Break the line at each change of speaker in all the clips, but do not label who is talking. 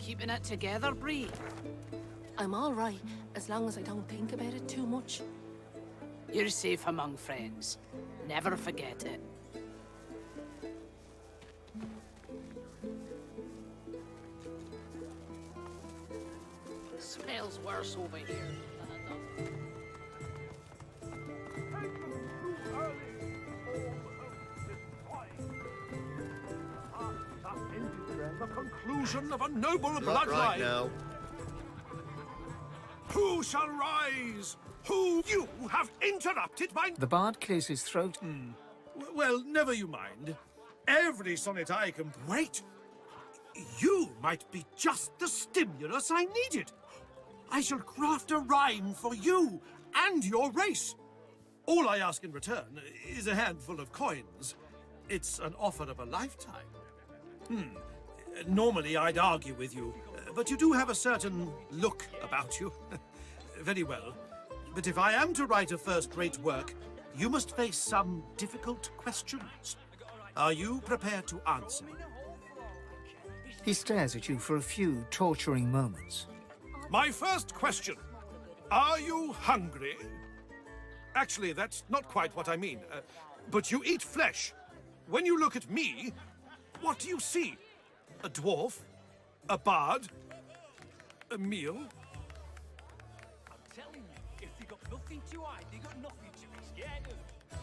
Keeping it together, Bree?
I'm all right, as long as I don't think about it too much.
You're safe among friends. Never forget it. Smells worse over here than it does.
The conclusion of a noble
Not right
bloodline.
now.
Who shall rise? Who? You have interrupted my...
The bard clears his throat.
Well, never you mind. Every sonnet I can... Wait! You might be just the stimulus I needed. I shall craft a rhyme for you and your race. All I ask in return is a handful of coins. It's an offer of a lifetime. Normally I'd argue with you, but you do have a certain look about you. Very well. But if I am to write a first-rate work, you must face some difficult questions. Are you prepared to answer?
He stares at you for a few torturing moments.
My first question. Are you hungry? Actually, that's not quite what I mean. But you eat flesh. When you look at me, what do you see? A dwarf? A bard? A meal?
I'm telling you, if they got nothing to hide, they got nothing to be scared of.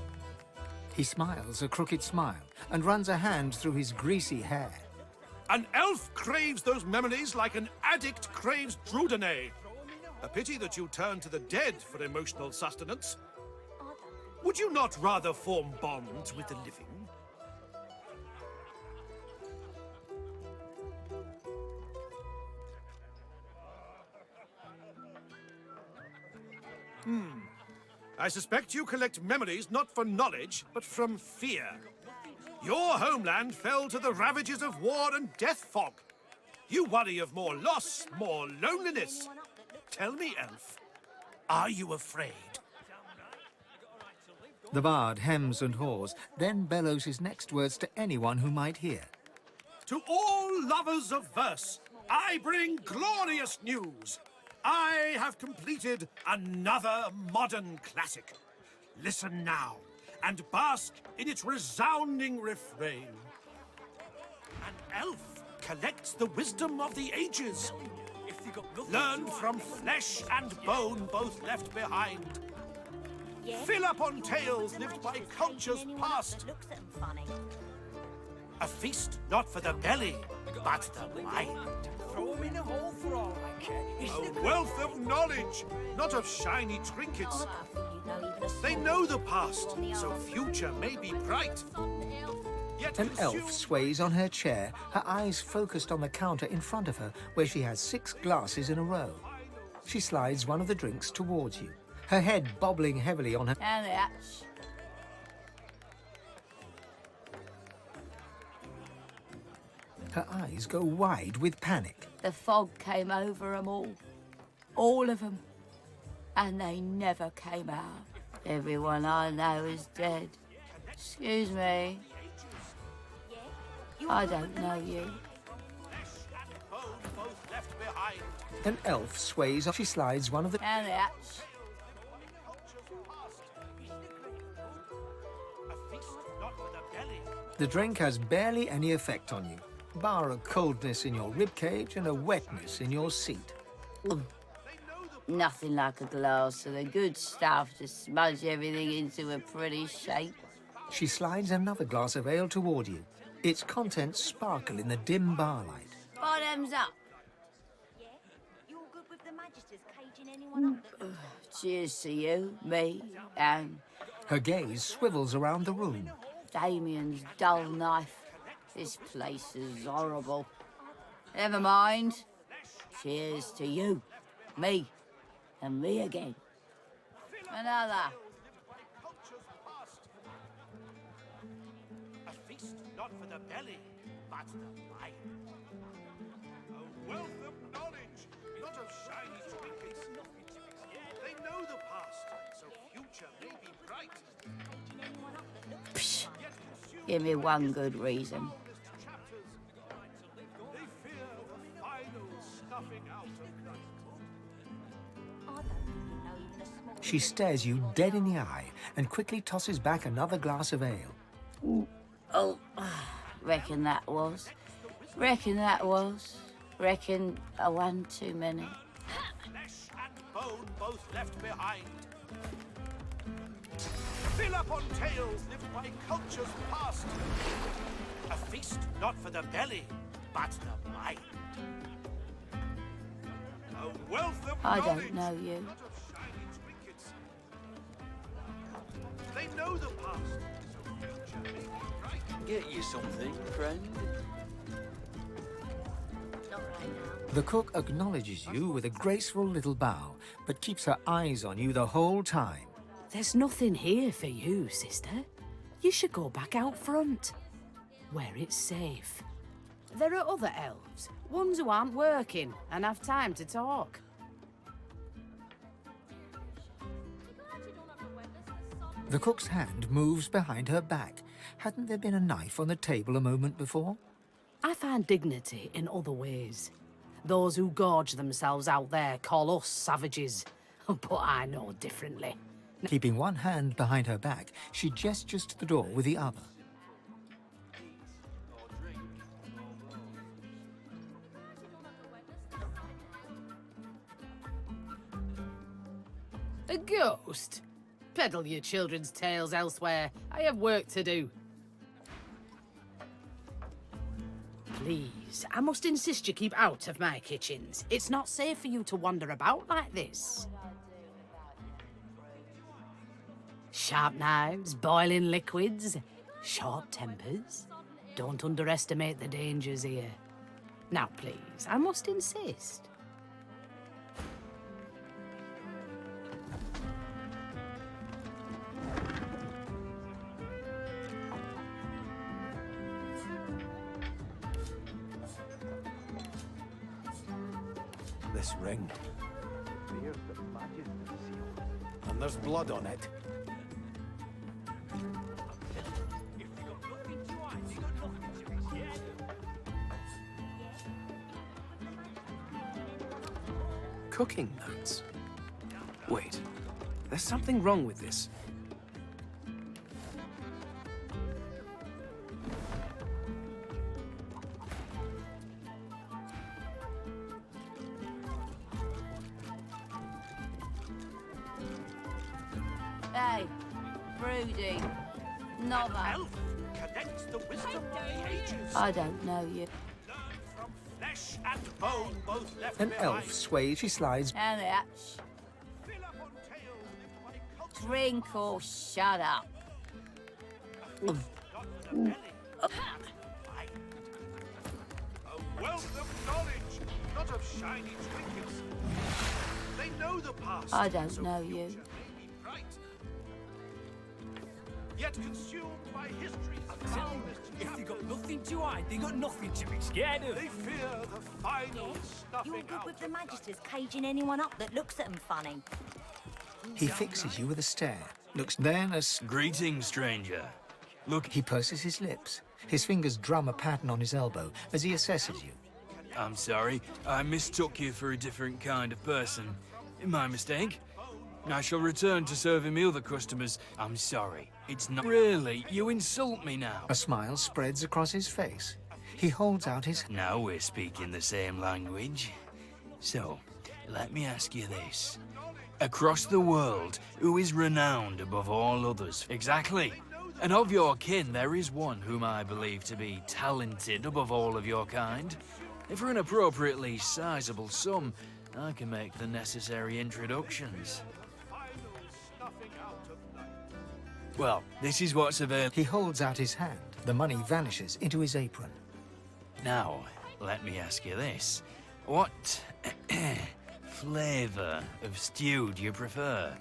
He smiles a crooked smile and runs a hand through his greasy hair.
An elf craves those memories like an addict craves Drudanay. A pity that you turn to the dead for emotional sustenance. Would you not rather form bonds with the living? I suspect you collect memories not for knowledge, but from fear. Your homeland fell to the ravages of war and death fog. You worry of more loss, more loneliness. Tell me, elf, are you afraid?
The bard hems and haws, then bellows his next words to anyone who might hear.
To all lovers of verse, I bring glorious news. I have completed another modern classic. Listen now, and bask in its resounding refrain. An elf collects the wisdom of the ages, learned from flesh and bone both left behind. Fill up on tales lived by cultures past. A feast not for the belly, but the mind.
Throw them in a hole for all I care.
A wealth of knowledge, not of shiny trinkets. They know the past, so future may be bright. Yet
An elf sways on her chair, her eyes focused on the counter in front of her, where she has 6 glasses in a row. She slides one of the drinks towards you, her head bobbling heavily on her...
And that's...
Her eyes go wide with panic.
The fog came over 'em all. All of 'em. And they never came out. Everyone I know is dead. Excuse me. I don't know you.
An elf sways. She slides one of the...
And that's...
The drink has barely any effect on you, bar a coldness in your ribcage and a wetness in your seat.
Nothing like a glass of the good stuff to smudge everything into a pretty shape.
She slides another glass of ale toward you. Its contents sparkle in the dim barlight.
Bottoms up. Cheers to you, me, and
Her gaze swivels around the room.
Damien's dull knife. This place is horrible. Never mind. Cheers to you, me, and me again. Another.
A feast not for the belly, but the mind. A wealth of knowledge, not of shiny trinkets. They know the past, so future may be bright.
Psh, give me one good reason.
They fear the final
She stares you dead in the eye and quickly tosses back another glass of ale.
Oh, reckon that was. Reckon a one too many.
Flesh and bone both left behind. Fill up on tales lived by cultures past. A feast not for the belly, but the mind. A wealth of
I
knowledge,
don't know you.
not of shiny trinkets. They know the past, so future may be bright.
Get you something, friend.
The cook acknowledges you with a graceful little bow, but keeps her eyes on you the whole time.
There's nothing here for you, sister. You should go back out front, where it's safe. There are other elves, ones who aren't working and have time to talk.
The cook's hand moves behind her back. Hadn't there been a knife on the table a moment before?
I find dignity in other ways. Those who gorge themselves out there call us savages, but I know differently.
Keeping one hand behind her back, she gestures to the door with the other.
A ghost? Peddle your children's tales elsewhere. I have work to do. Please, I must insist you keep out of my kitchens. It's not safe for you to wander about like this. Sharp knives, boiling liquids, short tempers. Don't underestimate the dangers here. Now, please, I must insist.
This ring. And there's blood on it.
Cooking notes? Wait, there's something wrong with this.
Hey, broody, not that.
Elf connects the wisdom of the ages.
I don't know you.
Learn from flesh and bone both left
An
behind.
elf sways, she slides.
And that.
Fill up on tales lived by cultures
Drink or shut up.
not for the belly. Mind. A wealth of knowledge, not of shiny trinkets. They know the past.
I don't
so
know
future
you.
may be bright. Yet consumed by history,
Tell them, if they got nothing to hide, they got nothing to be scared of.
they fear the final snuffing
You're good
out
with the
of life.
Magisters caging anyone up that looks at them funny.
He fixes you with a stare, looks then
Greetings, stranger. Look,
He purses his lips. His fingers drum a pattern on his elbow as he assesses you.
I'm sorry. I mistook you for a different kind of person. My mistake. I shall return to serving me other customers. I'm sorry. It's not... Really? You insult me now?
A smile spreads across his face. He holds out his...
Now we're speaking the same language. So, let me ask you this. Across the world, who is renowned above all others? Exactly. And of your kin, there is one whom I believe to be talented above all of your kind. For an appropriately sizable sum, I can make the necessary introductions. Well, this is what's available.
He holds out his hand. The money vanishes into his apron.
Now, let me ask you this. What flavor of stew do you prefer?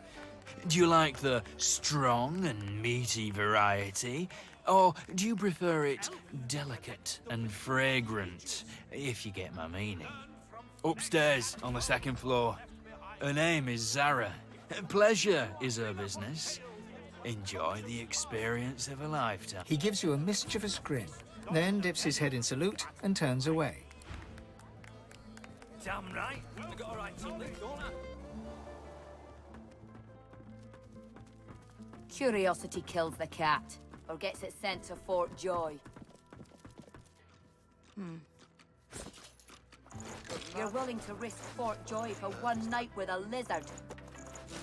Do you like the strong and meaty variety? Or do you prefer it delicate and fragrant, if you get my meaning? Upstairs, on the second floor. Her name is Zara. Pleasure is her business. Enjoy the experience of a lifetime.
He gives you a mischievous grin, then dips his head in salute and turns away.
Damn right. I got a right to live, don't I?
Curiosity kills the cat, or gets it sent to Fort Joy. You're willing to risk Fort Joy for one night with a lizard?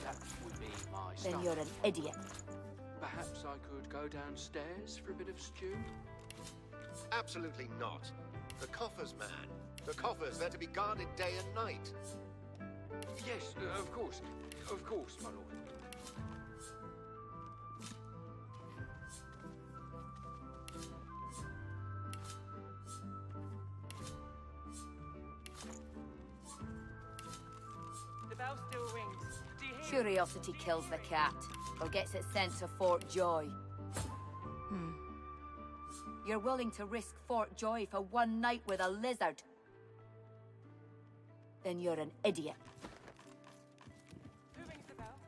That would be my
Then
stuff.
you're an idiot.
Perhaps I could go downstairs for a bit of stew?
Absolutely not. The coffers, man. The coffers, they're to be guarded day and night.
Yes, of course. Of course, my lord.
The bell still rings. Do you hear it?
Curiosity kills the cat, or gets it sent to Fort Joy. You're willing to risk Fort Joy for one night with a lizard? Then you're an idiot.
Who rings the bell?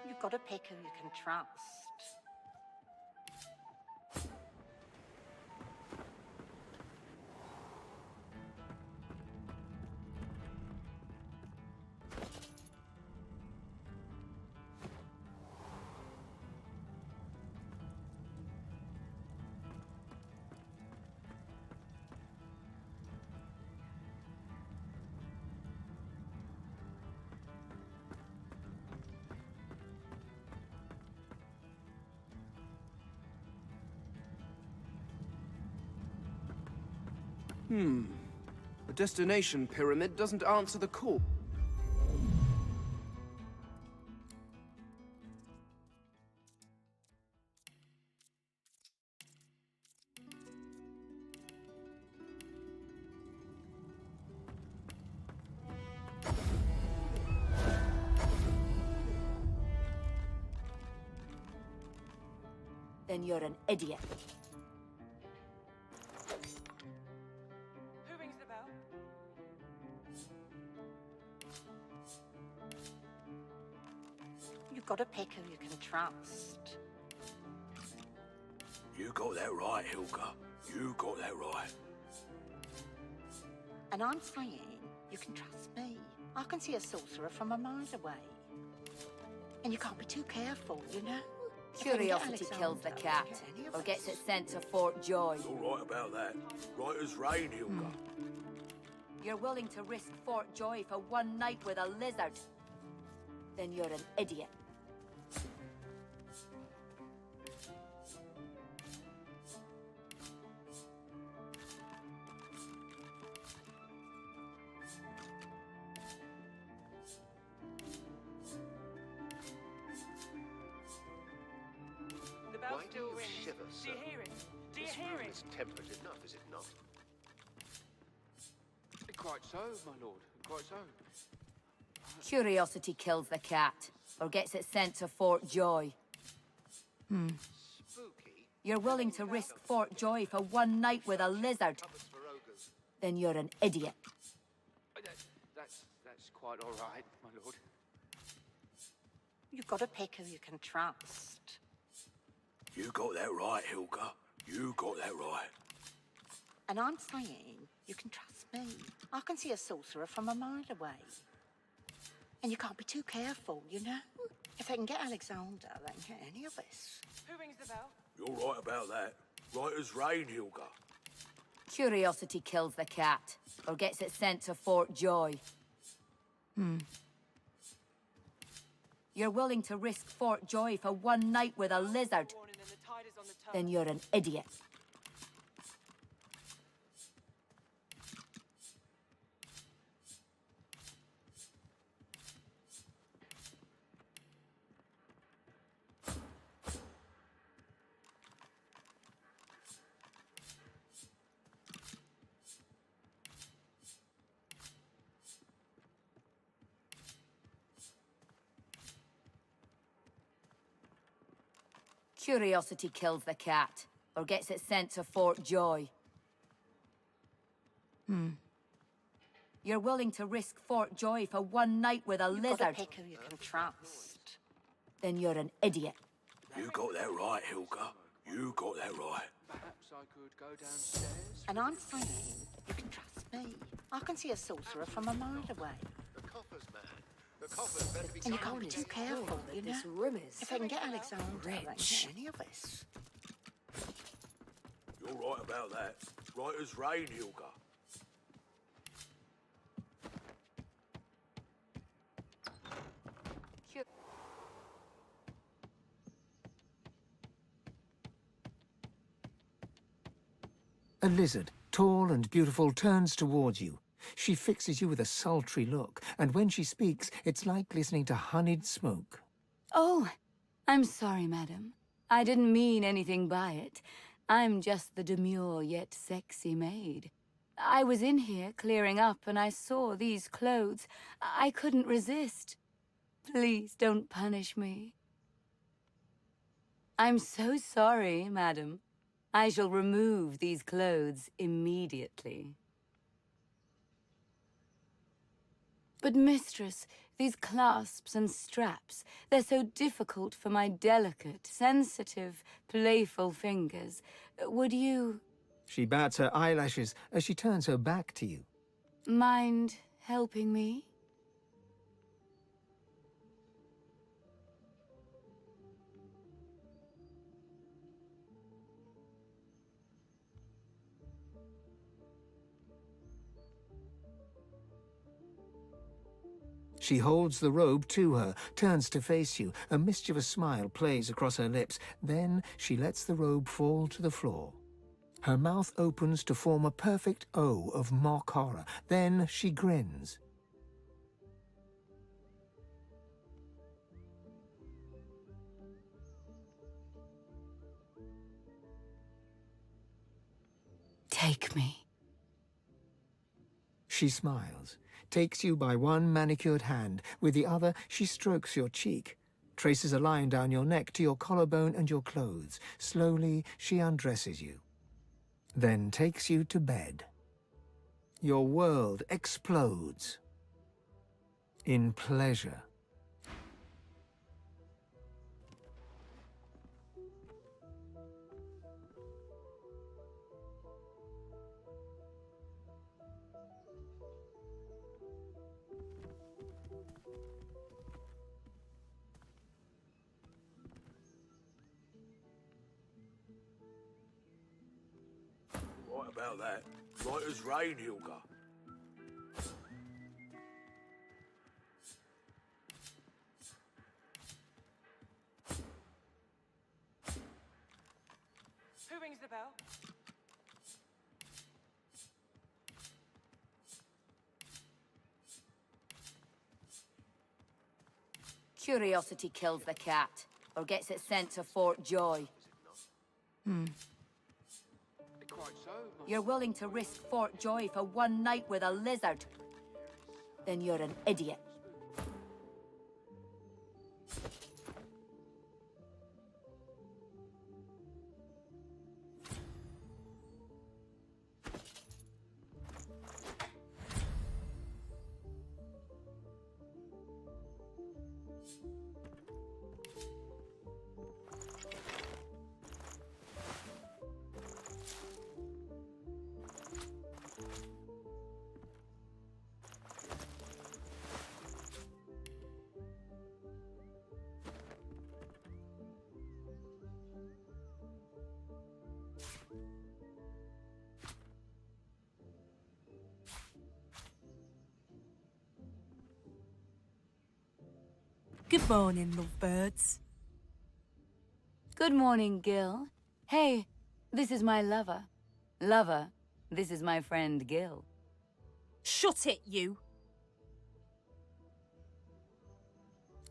You've got to pick who you can trust.
The destination pyramid doesn't answer the call.
Then you're an idiot.
Who rings the bell?
You've got to pick who you can trust.
You got that right, Hilka. You got that right.
And I'm saying you can trust me. I can see a sorcerer from a mile away. And you can't be too careful, you know? If they can get
Curiosity kills the
Alexander,
cat,
get any of
or gets
us.
it sent to Fort Joy.
You're right about that. Right as rain, Hilka.
You're willing to risk Fort Joy for one night with a lizard? Then you're an idiot.
The bell
Why do
still
you
rings.
shiver,
Do
sir?
you hear it? Do you
This
hear
room
it?
is temperate enough, is it not?
Quite so, my lord. Quite so.
Curiosity kills the cat, or gets it sent to Fort Joy.
Spooky.
You're willing to risk Fort Joy for one night with a lizard?
Cupboards for ogres.
Then you're an idiot.
That's quite all right, my lord.
You've got to pick who you can trust.
You got that right, Hilka. You got that right.
And I'm saying you can trust me. I can see a sorcerer from a mile away. And you can't be too careful, you know? If they can get Alexander, they can get any of us.
Who rings the bell?
You're right about that. Right as rain, Hilka.
Curiosity kills the cat, or gets it sent to Fort Joy. You're willing to risk Fort Joy for one night with a lizard?
Warning and the tide is on the turn.
Then you're an idiot. Curiosity kills the cat, or gets it sent to Fort Joy. You're willing to risk Fort Joy for one night with a
You've got to
lizard?
pick who you can trust.
Then you're an idiot.
You got that right, Hilka. You got that right.
Perhaps I could go downstairs.
And I'm saying you can trust me. I can see a sorcerer from a mile away.
The coffers man. The coffers better be
And you
guarded.
can't be too careful, you know?
This room is
If I can get Alexander, I won't
rich.
get any of us.
You're right about that. Right as rain, Hilka.
A lizard, tall and beautiful, turns towards you. She fixes you with a sultry look, and when she speaks, it's like listening to honeyed smoke.
Oh, I'm sorry, madam. I didn't mean anything by it. I'm just the demure yet sexy maid. I was in here clearing up and I saw these clothes. I couldn't resist. Please don't punish me. I'm so sorry, madam. I shall remove these clothes immediately. But mistress, these clasps and straps, they're so difficult for my delicate, sensitive, playful fingers. Would you
She bats her eyelashes as she turns her back to you.
mind helping me?
She holds the robe to her, turns to face you. A mischievous smile plays across her lips. Then she lets the robe fall to the floor. Her mouth opens to form a perfect O of mock horror. Then she grins.
Take me.
She smiles, takes you by one manicured hand. With the other, she strokes your cheek, traces a line down your neck to your collarbone and your clothes. Slowly, she undresses you, then takes you to bed. Your world explodes in pleasure.
Right about that. Right as rain, Hilka.
Who rings the bell?
Curiosity kills the cat, or gets it sent to Fort Joy.
Quite so.
You're willing to risk Fort Joy for one night with a lizard? Then you're an idiot.
Good morning, lovebirds.
Good morning, Gil. Hey, this is my lover. Lover, this is my friend Gil.
Shut it, you.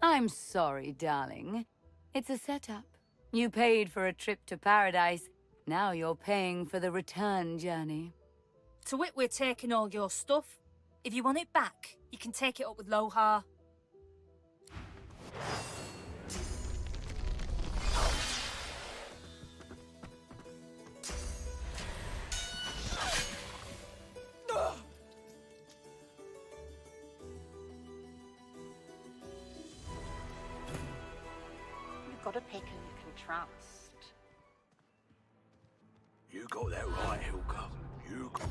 I'm sorry, darling. It's a setup. You paid for a trip to paradise. Now you're paying for the return journey.
To wit, we're taking all your stuff. If you want it back, you can take it up with Lohar.
gotta pick who you can trust.
You got that right, Hilka. You got...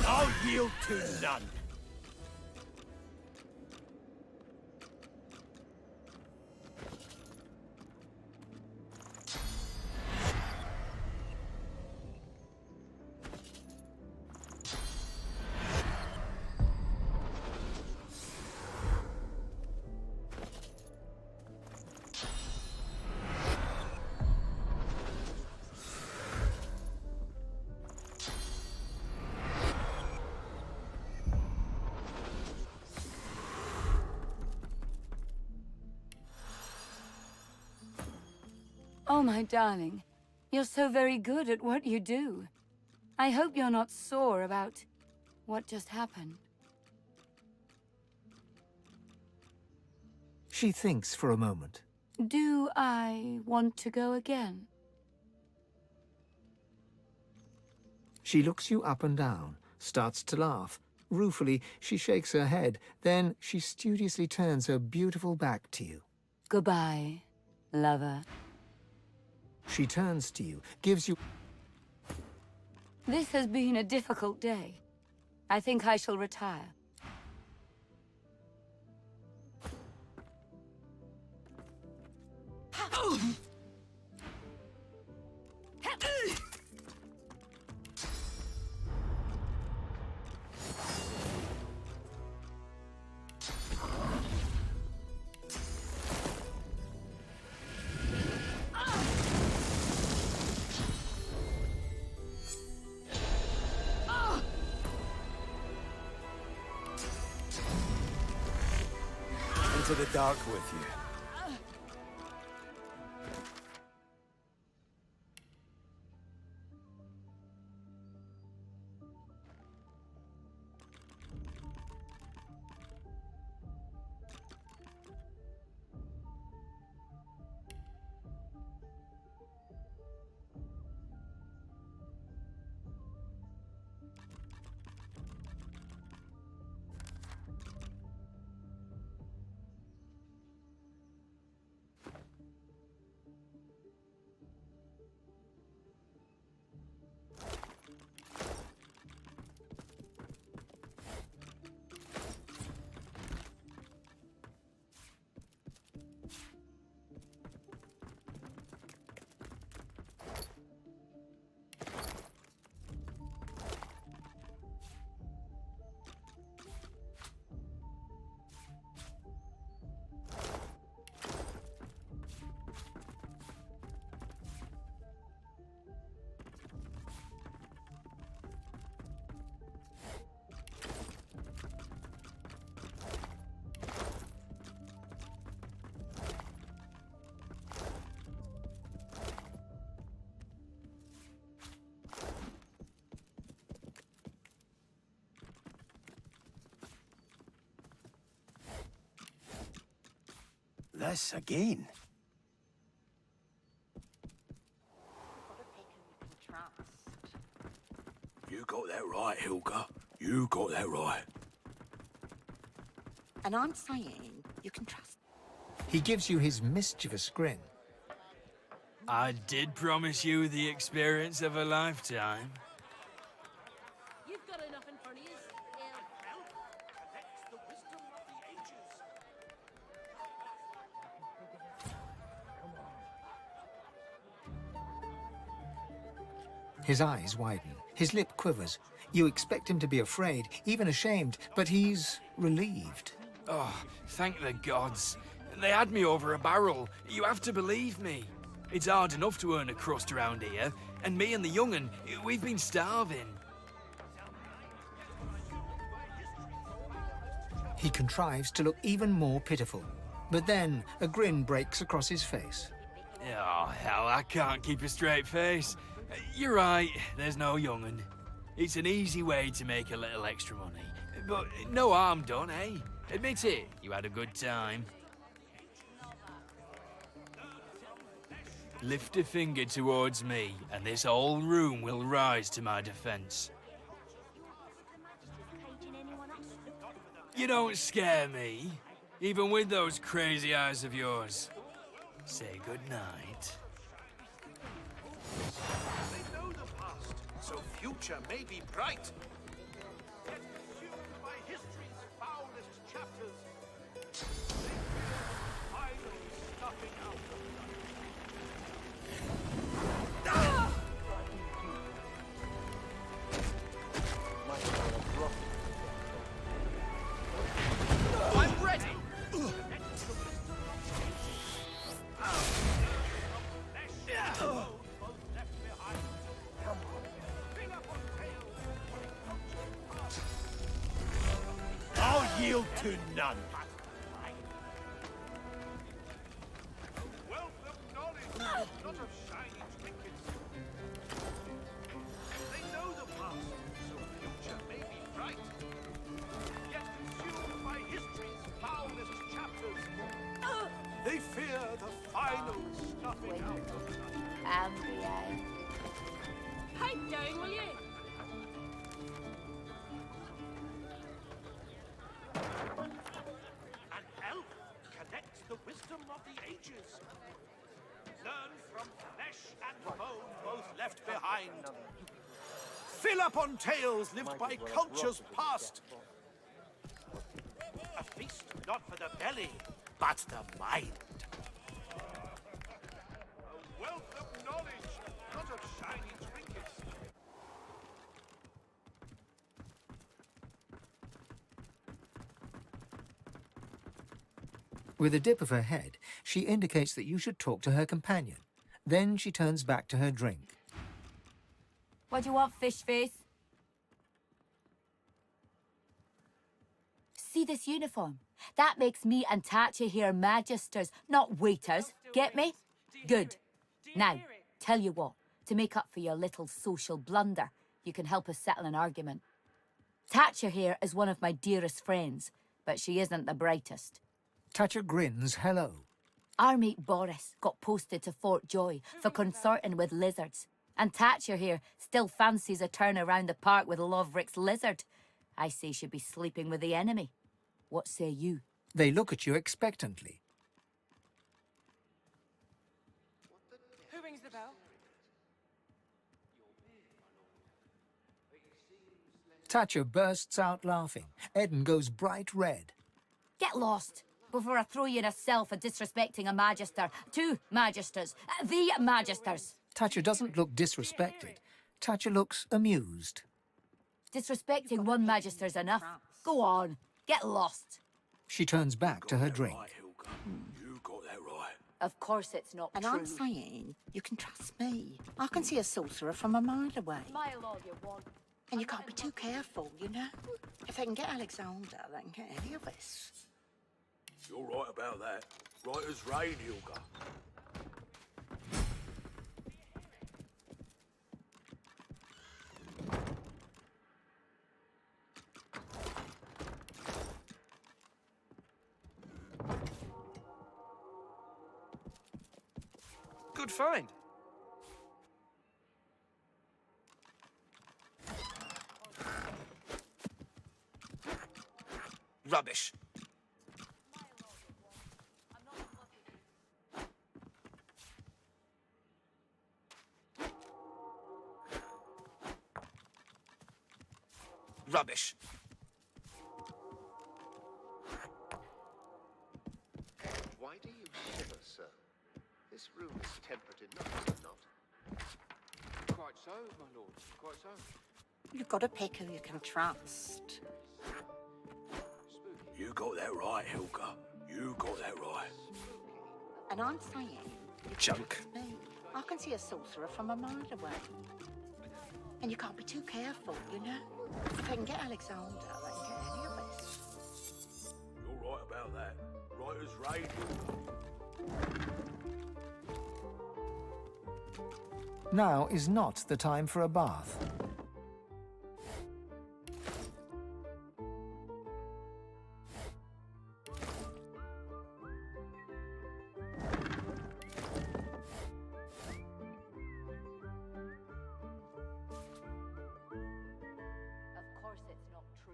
I'll yield to none.
Oh, my darling. You're so very good at what you do. I hope you're not sore about what just happened.
She thinks for a moment.
Do I want to go again?
She looks you up and down, starts to laugh. Ruefully, she shakes her head. Then she studiously turns her beautiful back to you.
Goodbye, lover.
She turns to you, gives you...
This has been a difficult day. I think I shall retire.
Into the dark with you.
This again.
Gotta pick who you can trust.
You got that right, Hilga. You got that right.
And I'm saying you can trust.
He gives you his mischievous grin.
I did promise you the experience of a lifetime.
You've got enough in front of you.
His eyes widen. His lip quivers. You expect him to be afraid, even ashamed, but he's relieved.
Oh, thank the gods. They had me over a barrel. You have to believe me. It's hard enough to earn a crust around here, and me and the young'un, we've been starving.
He contrives to look even more pitiful. But then a grin breaks across his face.
Oh, hell, I can't keep a straight face. You're right, there's no young'un. It's an easy way to make a little extra money. But no harm done, eh? Admit it, you had a good time. Lift a finger towards me, and this whole room will rise to my defense. You don't scare me, even with those crazy eyes of yours. Say goodnight.
They know the past, so future may be bright. Yet consumed by history's foulest chapters, they fear the final snuffing out of
I'm ready!
I'll yield to none. Wealth of knowledge, not of shiny trinkets. They know the past, so future may be bright. Yet consumed by history's foulest chapters, they fear the final snuffing out of time.
Pipe down, will you?
An elf connects the wisdom of the ages. Learn from flesh and bone both left behind. Fill up on tales lived by cultures past. A feast not for the belly, but the mind. A wealth of knowledge, not of shiny trinkets.
With a dip of her head, she indicates that you should talk to her companion. Then she turns back to her drink.
What do you want, fish face? See this uniform? That makes me and Tatcha here magisters, not waiters. Get me? Good. Now, tell you what, to make up for your little social blunder, you can help us settle an argument. Tatcha here is one of my dearest friends, but she isn't the brightest.
Tatcha grins hello.
Our mate Boris got posted to Fort Joy for consorting with lizards. And Tatcha here still fancies a turn around the park with Loverick's lizard. I say she'd be sleeping with the enemy. What say you?
They look at you expectantly.
Who rings the bell?
Tatcha bursts out laughing. Eden goes bright red.
Get lost before I throw you in a cell for disrespecting a magister. 2 magisters. The magisters.
Tatcha doesn't look disrespected. Tatcha looks amused.
Disrespecting one magister's enough. Go on. Get lost.
She turns back to her drink.
Right, Hilga. You got that right.
Of course it's not
And
true.
I'm saying you can trust me. I can see a sorcerer from a mile away.
Smile all you want.
And you can't be too careful, you know? If they can get Alexander, they can get any of us.
You're right about that. Right as rain, Hilga.
good find. Rubbish. Rubbish.
Why do you shiver, sir? This room is temperate enough, is it not?
Quite so, my lord. Quite so.
You've got to pick who you can trust.
You got that right, Hilka. You got that right.
And I'm saying, you can
Junk.
trust me. I can see a sorcerer from a mile away. And you can't be too careful, you know? If I can get Alexander, they can get any of us.
You're right about that. Right as rain, Hilka.
Now is not the time for a bath.
Of course it's not true.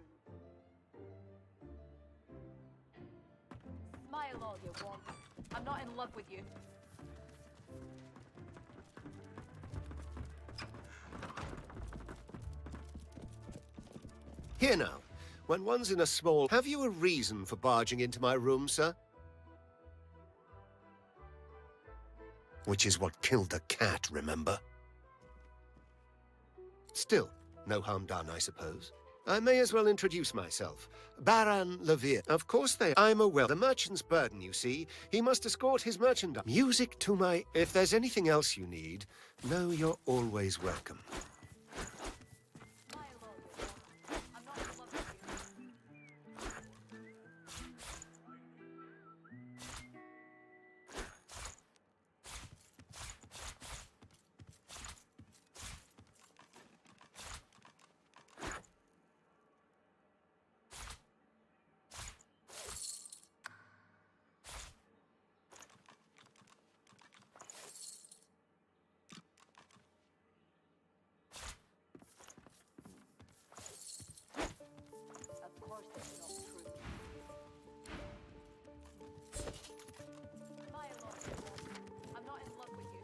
Smile all you want. I'm not in love with you.
Here now, when one's in a small... Have you a reason for barging into my room, sir? Which is what killed the cat, remember? Still, no harm done, I suppose. I may as well introduce myself. Baron Levere. Of course I'm aware. The merchant's burden, you see. He must escort his merchandise. Music to my... If there's anything else you need, know you're always welcome.
Of course it's not true. Smile all you want. I'm not in love with you.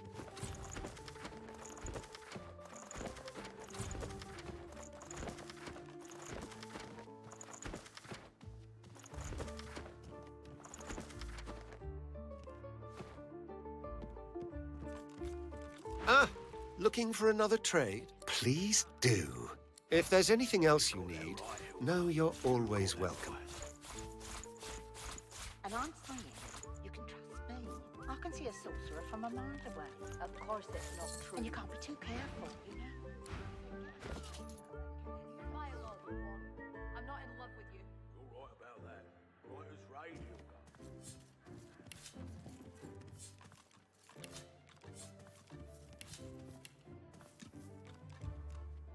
Ah, looking for another trade? Please do. If there's anything else you need, know you're always welcome.
And I'm saying, you can trust me. I can see a sorcerer from a mile away.
Of course it's not true.
And you can't be too careful, you know?
Smile all you want. I'm not in love with you.
You're right about that. Right as rain, Hilka.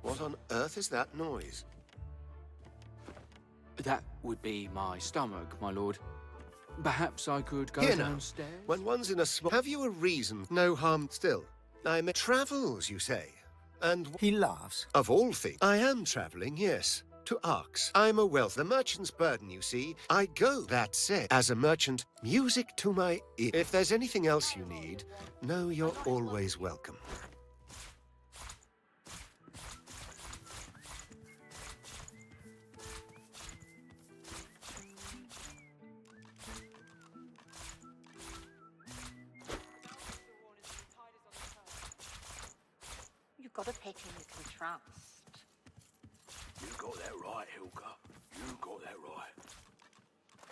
What on earth is that noise?
That would be my stomach, my lord. Perhaps I could go
Here now,
downstairs?
when one's in a small... Have you a reason? No harm still. I'm... Travels, you say? And...
He laughs.
Of all things, I am traveling, yes. To Arx. I'm a wealth. The merchant's burden, you see. I go, that said. As a merchant, music to my ear. If there's anything else you need, know you're always welcome.
You've got to pick who you can trust.
You got that right, Hilka. You got that right.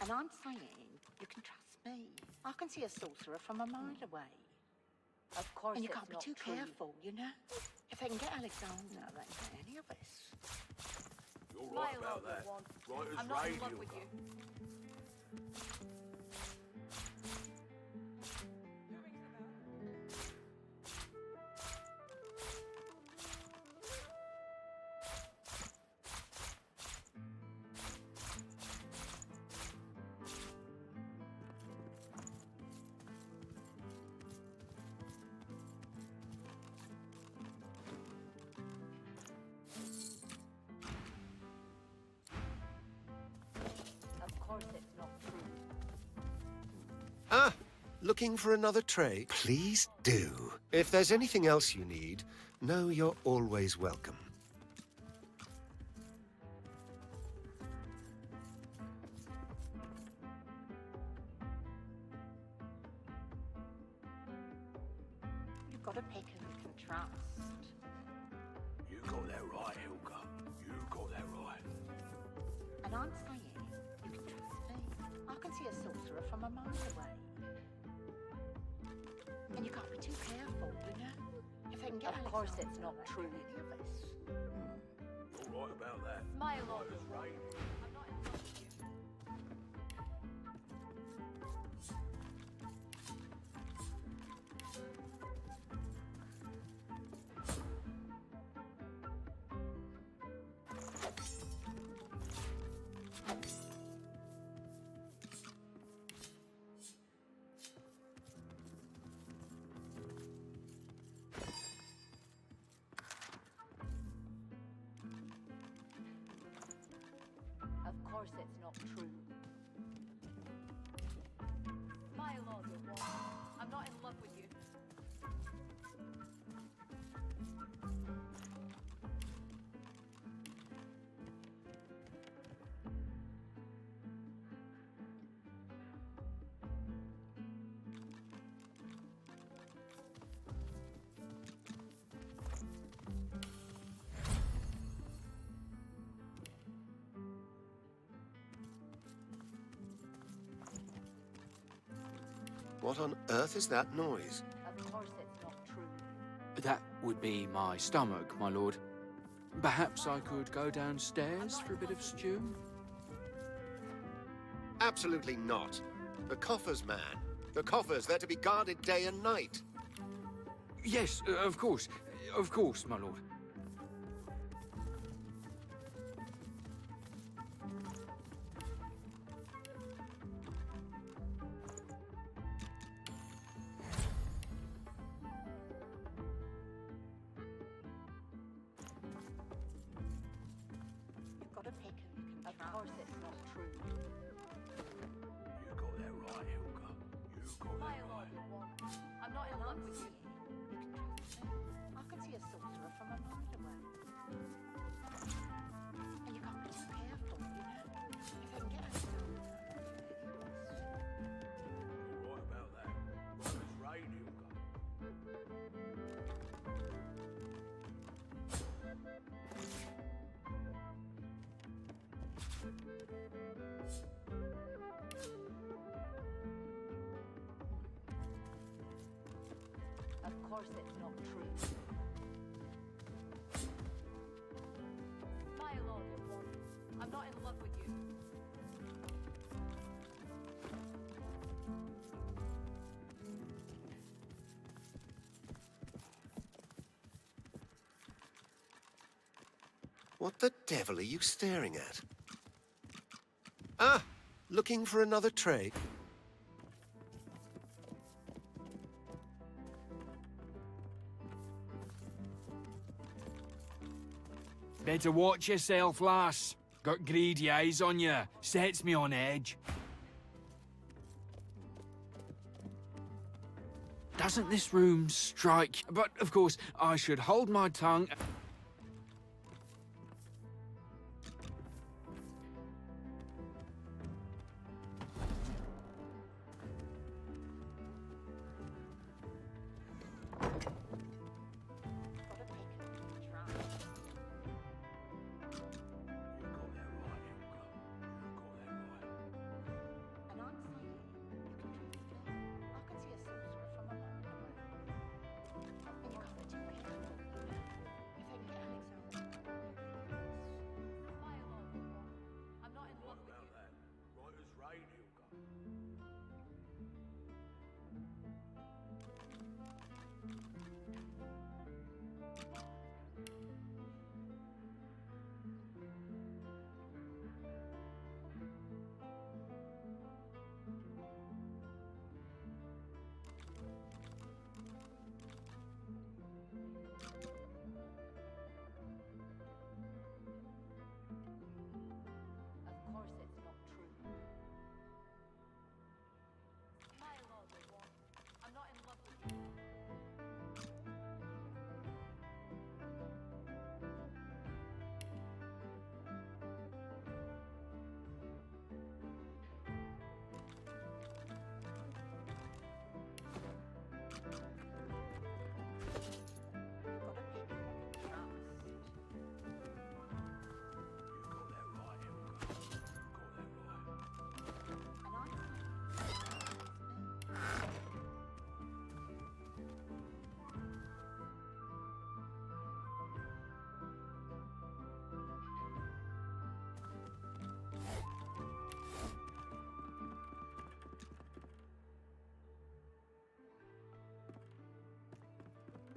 And I'm saying, you can trust me. I can see a sorcerer from a mile away.
Of course
And you
it's
can't be
not
too
true.
careful, you know? If they can get Alexander, they can get any of us.
You're
Smile
right
all
about
you
that.
want.
Right as
I'm not
rain,
in love with
Hilka.
you. course it's not true.
Ah, looking for another tray? Please do. If there's anything else you need, know you're always welcome.
You've got to pick who you can trust.
You got that right, Helga. You got that right.
And I'm saying you can trust me. I can see a sorcerer from a mile away. And you can't be too careful, you know? If they can get
Of course
Alexander,
it's not
they
true.
can any of us.
You're right about that.
Smile on
Right as rain.
I'm not in love with you. Of course it's not true. Smile all you want. I'm not in love with you.
What on earth is that noise?
Of course it's not true.
That would be my stomach, my lord. Perhaps I could go downstairs for a bit of stew?
Absolutely not. The coffers, man. The coffers, they're to be guarded day and night.
Yes, of course. Of course, my lord.
You've got to pick who you can
Of
trust.
course it's not true.
You got that right, Helga. You got that
Smile all
right.
you want. I'm not in
And
love
I'm
with you.
saying you can trust me. I can see a sorcerer from a mile away. And you can't be too careful, you know? If they can get Alexander, they can any of us.
You're right about that. Right as rain, Helga.
Of course it's not true. Smile all you want. I'm not in love with you.
What the devil are you staring at? Ah, looking for another tray?
Better watch yourself, lass. Got greedy eyes on you. Sets me on edge. Doesn't this room strike? But, of course, I should hold my tongue.
You've got to pick who you can trust.
You got that right, Helga. You got that right.
And I'm saying you can trust me. I can see a sorcerer from a mile away. And you can't be too careful, you know? If they can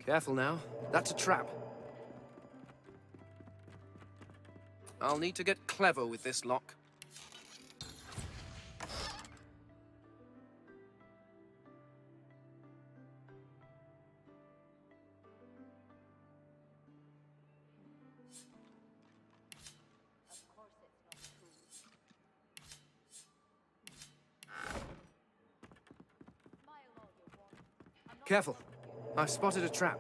Careful now. That's a trap. I'll need to get clever with this lock. Careful. I've spotted a trap.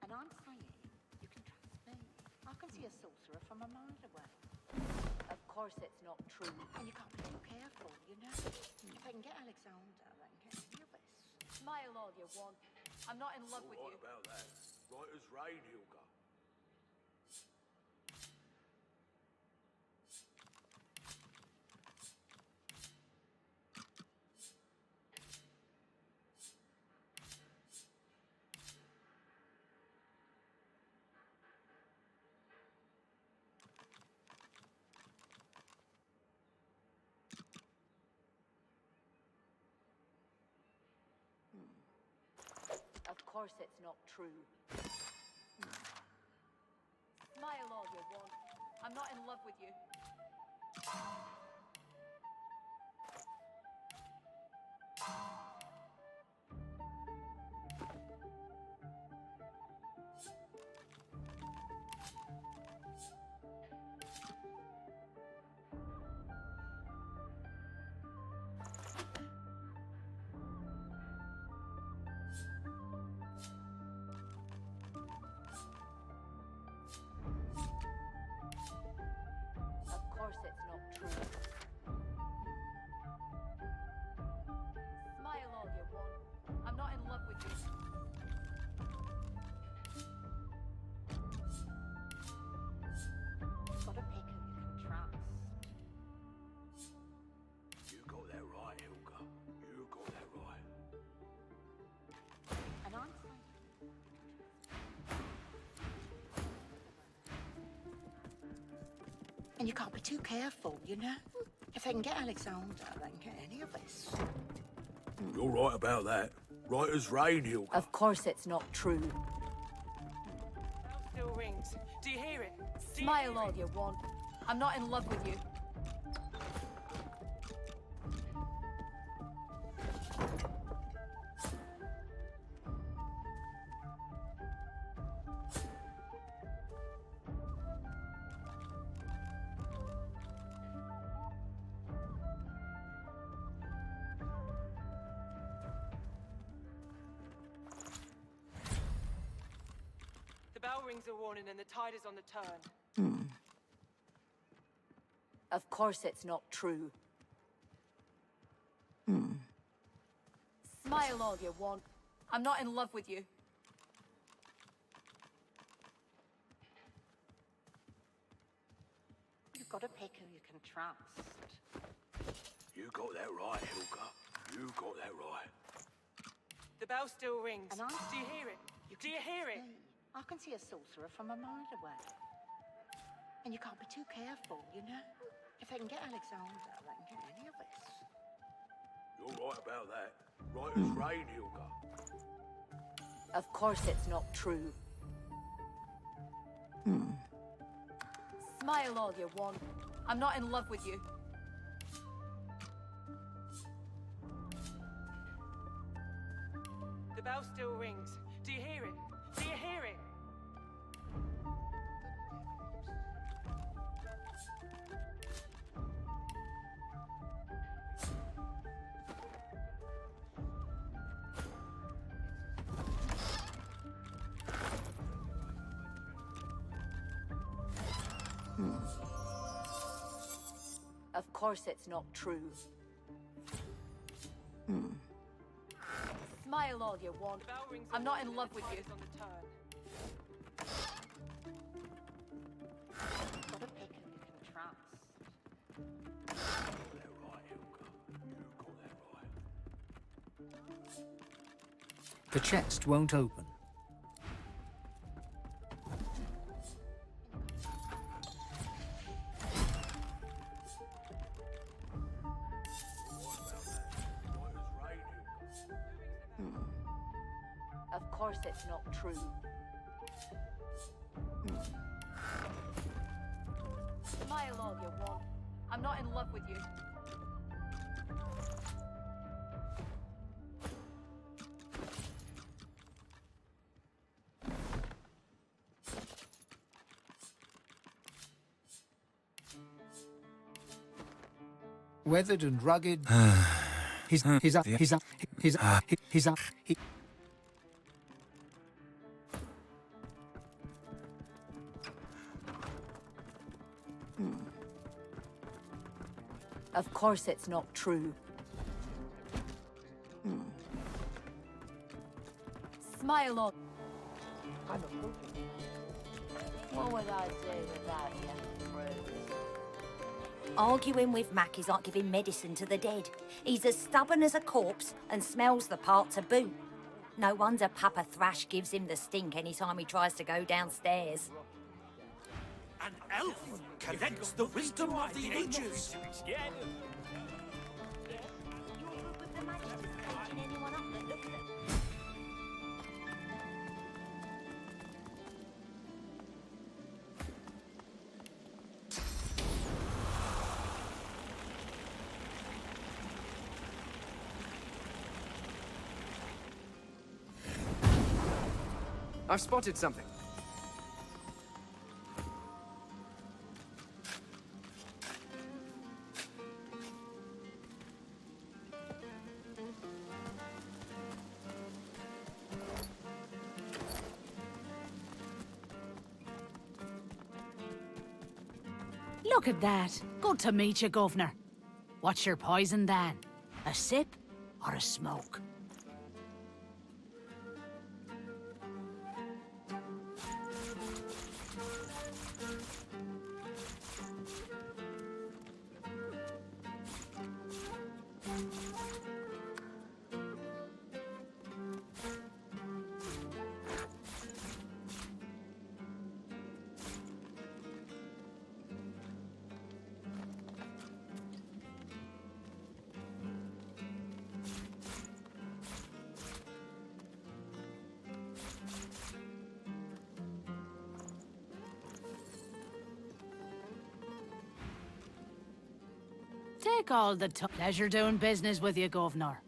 And I'm saying, you can trust me. I can see a sorcerer from a mile away.
Of course it's not true.
And you can't be too careful, you know? If I can get Alexander, I can get any of us.
Smile all you want. I'm not in love with you.
What about that? Right as rain, Hilda.
Of course it's not true. Smile all you want. I'm not in love with you. Of course it's not true. Smile all you want. I'm not in love with you.
You've got to pick who you can trust.
You got that right, Hilda. You got that right.
And I'm saying, and you can't be too careful, you know? If they can get Alexander, they can get any of us.
You're right about that. Right as rain, Hilda.
Of course it's not true.
Bell still rings. Do you hear it?
Smile all you want. I'm not in love with you.
The bell rings a warning and the tide is on the turn.
Of course it's not true. Smile all you want. I'm not in love with you.
You've got to pick who you can trust.
You got that right, Hilda. You got that right.
The bell still rings.
And I'm
Do you hear it? Do you hear it?
I can see a sorcerer from a mile away. And you can't be too careful, you know? If they can get Alexander, they can get any of us.
You're right about that. Right as rain, Hilda.
Of course it's not true. Smile all you want. I'm not in love with you.
The bell still rings. Do you hear it? Do you hear it?
Of course it's not true. Smile all you want.
The bell rings a
I'm not in
warning
love
and the
with
tide
you.
is on the turn.
You've got to pick who you can trust.
The chest won't open.
Of course it's not true. Smile all you want. I'm not in love with you.
Weathered and rugged. He's
Of course it's not true. Smile on. What would I do without you, Bruce?
Arguing with Mac is like giving medicine to the dead. He's as stubborn as a corpse and smells the part to boot. No wonder Papa Thrash gives him the stink any time he tries to go downstairs.
An elf collects the wisdom of the ages.
I've spotted something.
Look at that. Good to meet you, Governor. What's your poison, Dan? A sip or a smoke? Take all the pleasure doing business with you, Governor.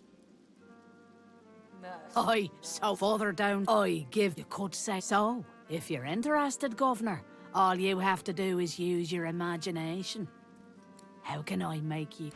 Aye, so further down, I give you could say so. If you're interested, Governor, all you have to do is use your imagination. How can I make you?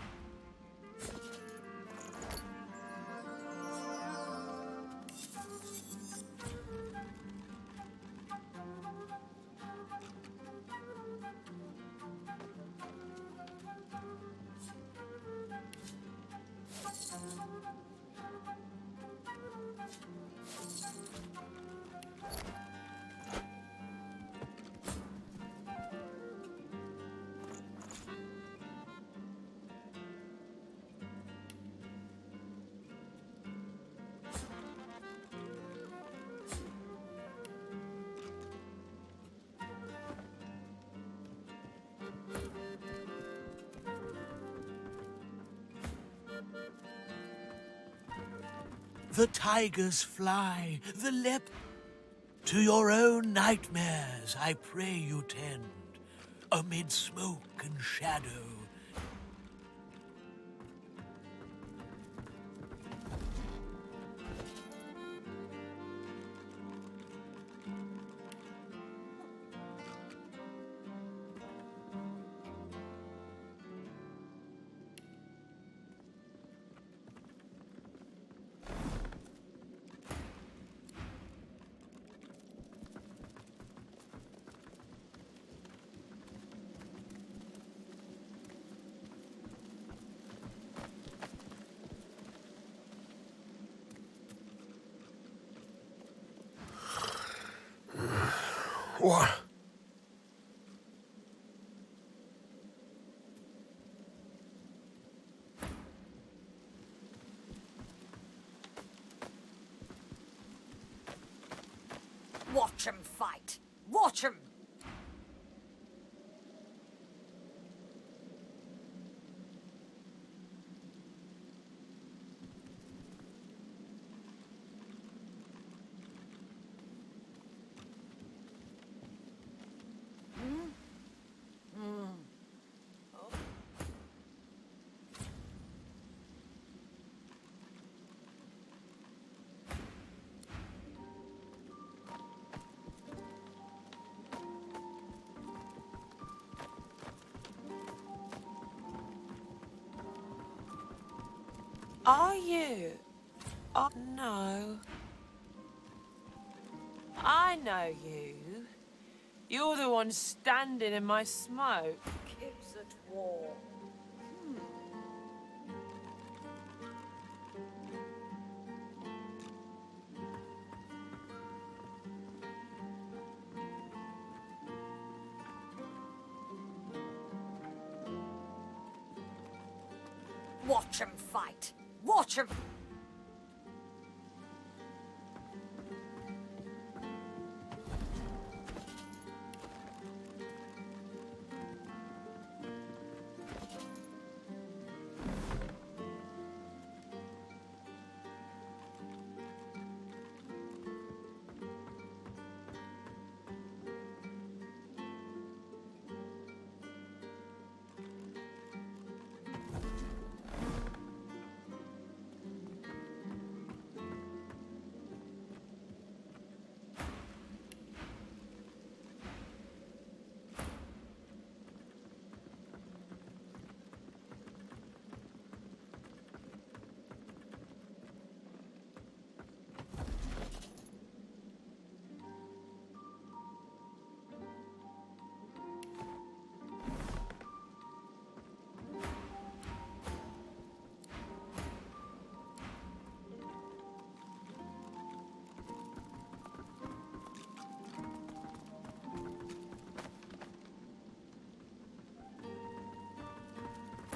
The tigers fly, the to your own nightmares I pray you tend, amid smoke and shadow.
What?
Watch 'em fight. Watch 'em.
Are you? Oh, no. I know you. You're the one standing in my smoke.
Kids at war. Watch 'em fight. Watch 'em.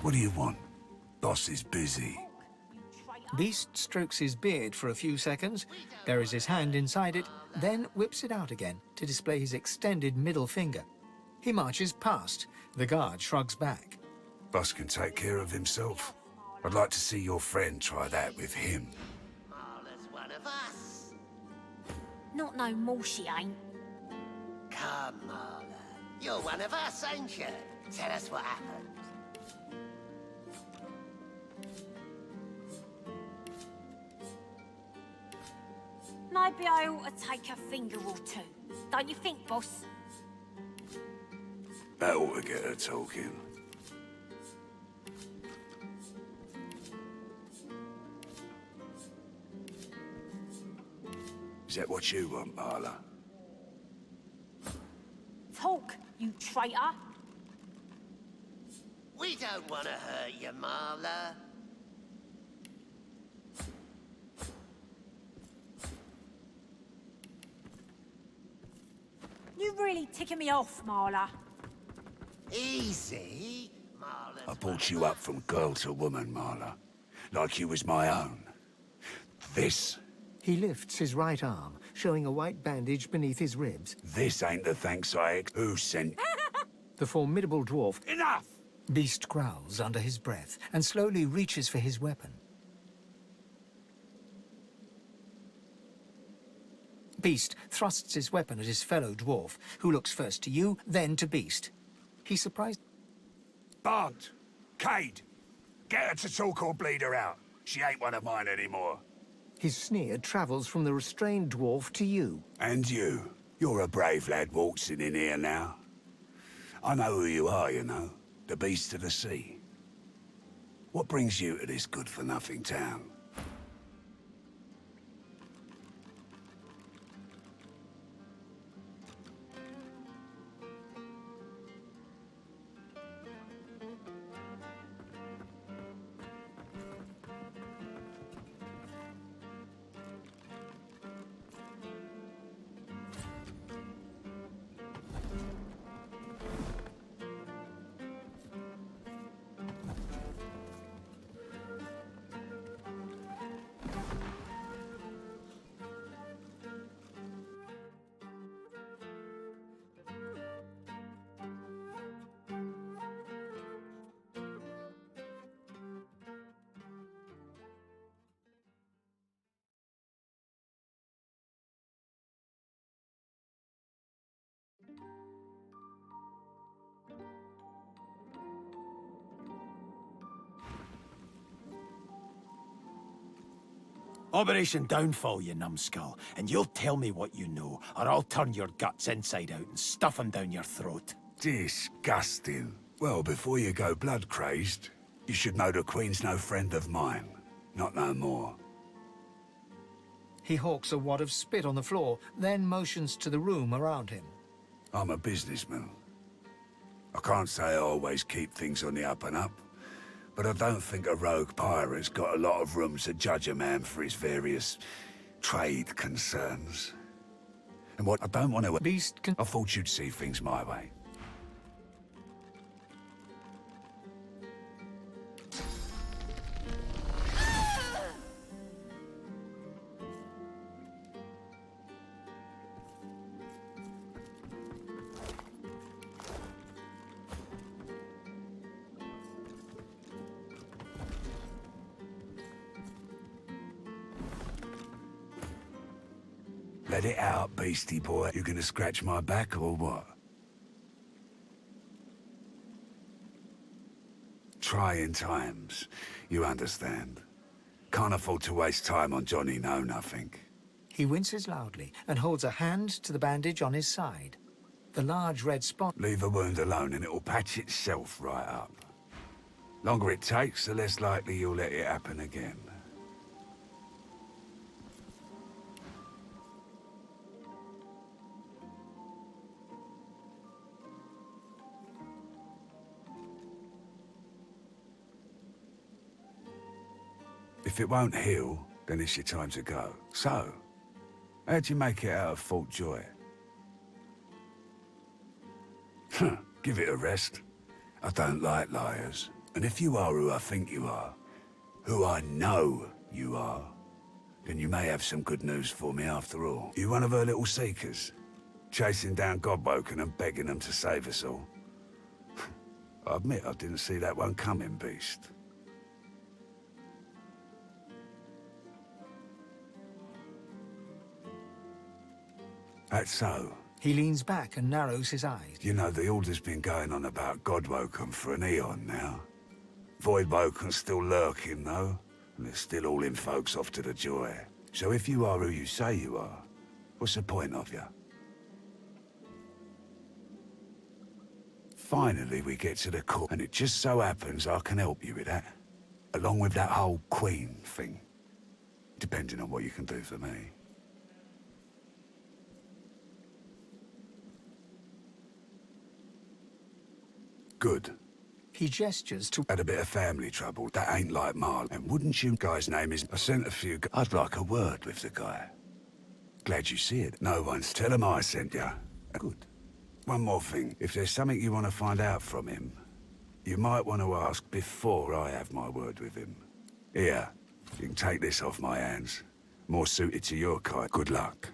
What do you want? Boss is busy.
Beast strokes his beard for a few seconds, buries his hand inside it, then whips it out again to display his extended middle finger. He marches past. The guard shrugs back.
Boss can take care of himself. I'd like to see your friend try that with him.
Marla's one of us.
Not no more, she ain't.
Come, Marla. You're one of us, ain't you? Tell us what happened.
Maybe I ought to take a finger or two. Don't you think, boss?
That ought to get her talking. Is that what you want, Marla?
Talk, you traitor.
We don't want to hurt you, Marla.
You really ticking me off, Marla.
Easy. Marla's
I brought you up from girl to woman, Marla. Like you was my own. This...
He lifts his right arm, showing a white bandage beneath his ribs.
This ain't the thanks I... Who sent...
The formidable dwarf...
Enough!
Beast growls under his breath and slowly reaches for his weapon. Beast thrusts his weapon at his fellow dwarf, who looks first to you, then to Beast. He's surprised...
Bart! Cade! Get her to talk or bleed her out. She ain't one of mine anymore.
His sneer travels from the restrained dwarf to you.
And you. You're a brave lad waltzing in here now. I know who you are, you know. The Beast of the Sea. What brings you to this good-for-nothing town?
Operation Downfall, you numbskull, and you'll tell me what you know, or I'll turn your guts inside out and stuff them down your throat.
Disgusting. Well, before you go blood-crazed, you should know the Queen's no friend of mine. Not no more.
He hawks a wad of spit on the floor, then motions to the room around him.
I'm a businessman. I can't say I always keep things on the up and up, but I don't think a rogue pirate's got a lot of room to judge a man for his various trade concerns. And what I don't want to... I thought you'd see things my way. Let it out, beastie boy. You gonna scratch my back or what? Trying times, you understand. Can't afford to waste time on Johnny Know-Nothing.
He winces loudly and holds a hand to the bandage on his side. The large red spot...
Leave a wound alone and it'll patch itself right up. Longer it takes, the less likely you'll let it happen again. If it won't heal, then it's your time to go. So, how'd you make it out of Fort Joy? Give it a rest. I don't like liars. And if you are who I think you are, who I know you are, then you may have some good news for me after all. You one of her little seekers? Chasing down Godwoken and begging them to save us all? I admit I didn't see that one coming, beast. That's so.
He leans back and narrows his eyes.
You know, the order's been going on about Godwoken for an eon now. Voidwoken's still lurking, though, and they're still hauling folks off to the Joy. So if you are who you say you are, what's the point of you? Finally, we get to the core, and it just so happens I can help you with that. Along with that whole Queen thing. Depending on what you can do for me. Good.
He gestures to...
Had a bit of family trouble. That ain't like Marl. And wouldn't you... Guy's name is... I sent a few... I'd like a word with the guy. Glad you see it. No one's... Tell him I sent ya. Good. One more thing. If there's something you want to find out from him, you might want to ask before I have my word with him. Here. You can take this off my hands. More suited to your kind. Good luck.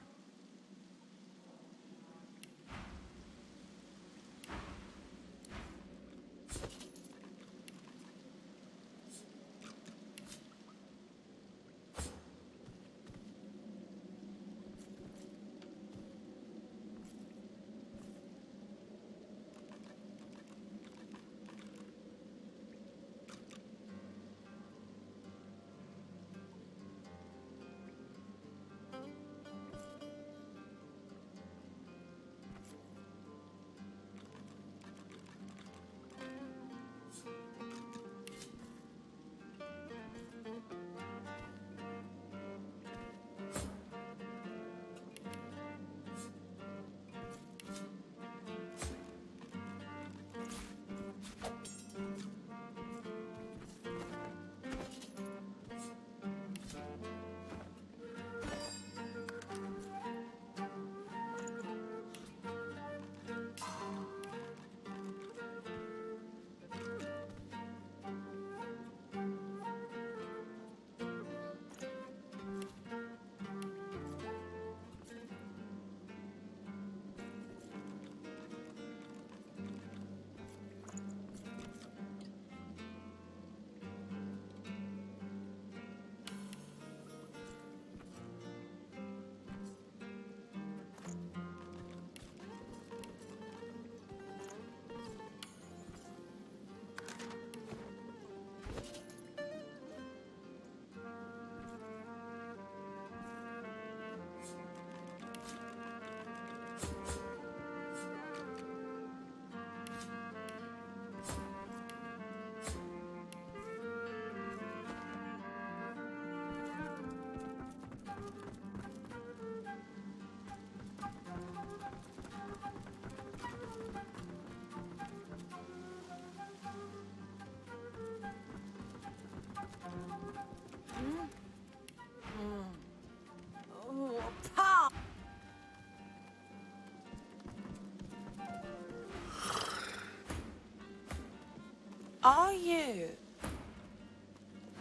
Are you?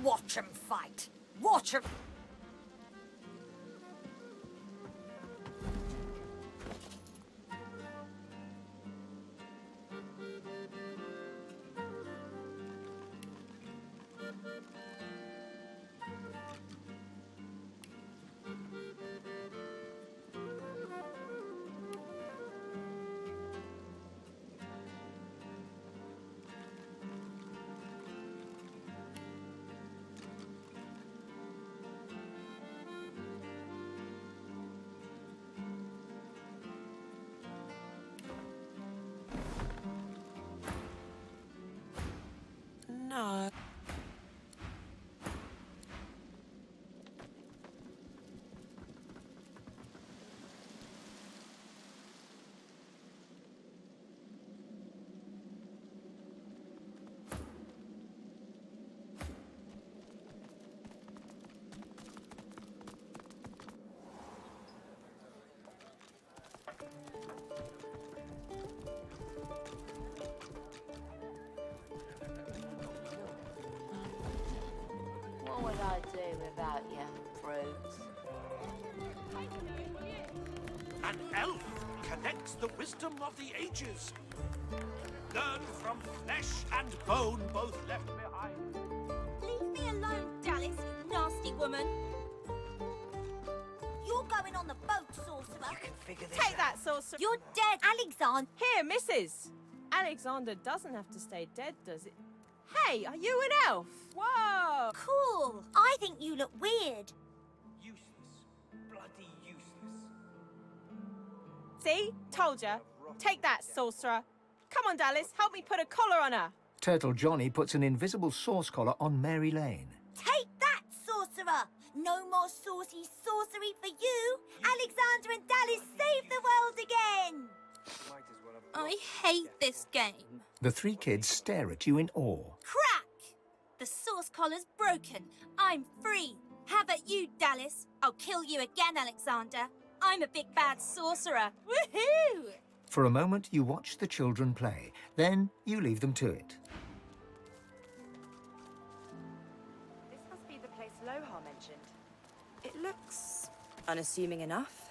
Watch 'em fight. Watch 'em.
No.
What would I do without you, fruits?
An elf connects the wisdom of the ages. Learn from flesh and bone both left behind.
Leave me alone, Dallas, you nasty woman. You're going on the boat, sorcerer. You can figure
Take that, sorcerer.
You're dead, Alexander.
Here, missus. Alexander doesn't have to stay dead, does it? Hey, are you an elf? Whoa!
Cool. I think you look weird.
Useless. Bloody useless.
See? Told ya. Take that, sorcerer. Come on, Dallas, help me put a collar on her.
Turtle Johnny puts an invisible sauce collar on Mary Lane.
Take that, sorcerer. No more saucy sorcery for you. Alexander and Dallas save the world again. I hate this game.
The three kids stare at you in awe.
Crack! The sauce collar's broken. I'm free. How about you, Dallas? I'll kill you again, Alexander. I'm a big bad sorcerer. Woohoo!
For a moment, you watch the children play. Then you leave them to it.
This must be the place Lohar mentioned. It looks unassuming enough.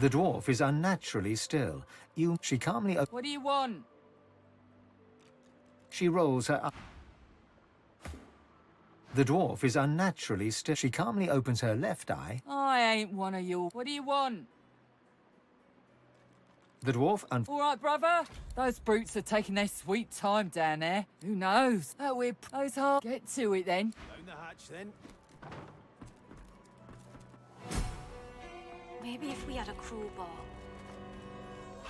The dwarf is unnaturally still. She calmly...
What do you want?
She rolls her up. The dwarf is unnaturally still. She calmly opens her left eye.
I ain't one of you. What do you want?
The dwarf
All right, brother. Those brutes are taking their sweet time down there. Who knows? That we're those hard. Get to it then.
Down the hatch then.
Maybe if we had a crowbar.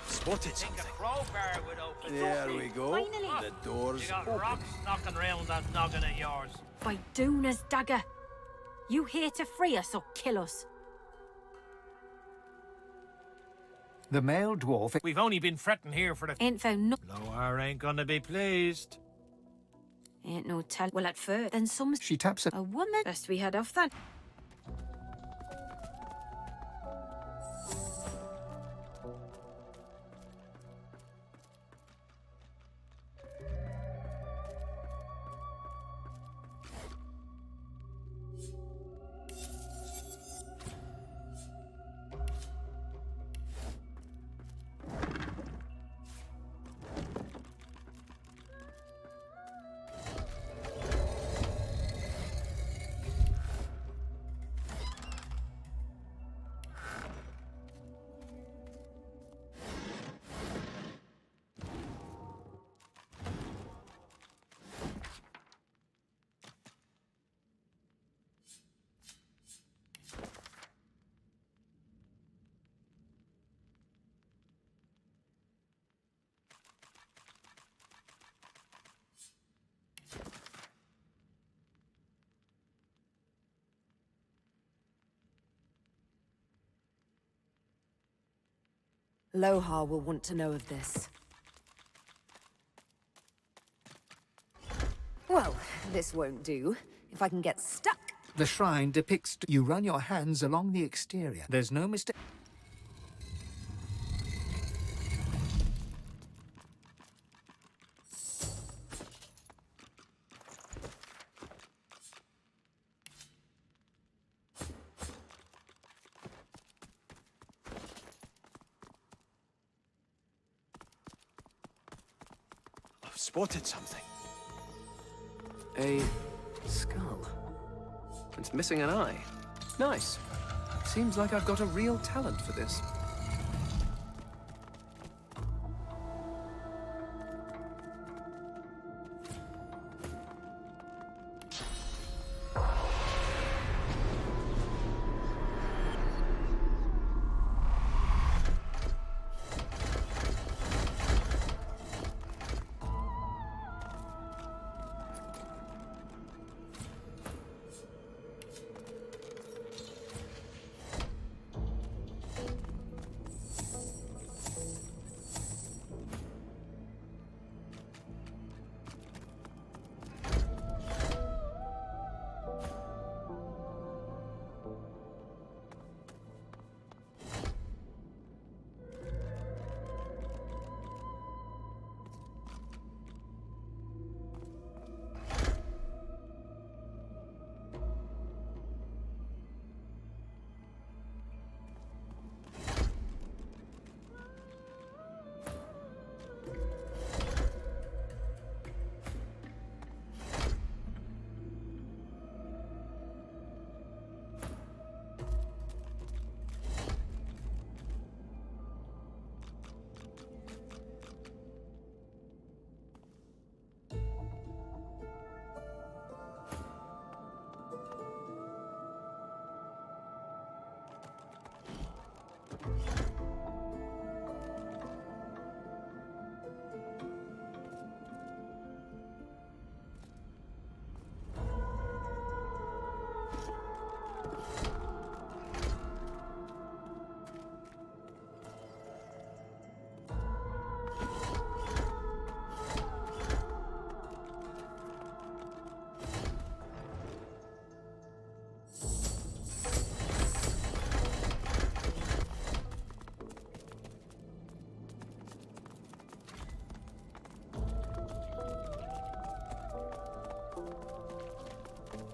Spotted something.
Crowbar would open.
There we go.
Finally.
The door's
You got
open.
rocks knocking round that noggin of yours.
By Duna's dagger. You here to free us or kill us?
The male dwarf...
We've only been fretting here for the...
Ain't found no...
Lohar ain't gonna be pleased.
Ain't no tell. Well, at first, then some...
She taps
a woman. Best we head off then.
Lohar will want to know of this. Well, this won't do. If I can get stuck...
The shrine depicts you run your hands along the exterior. There's no mistake.
I've spotted something. A skull. It's missing an eye. Nice. Seems like I've got a real talent for this.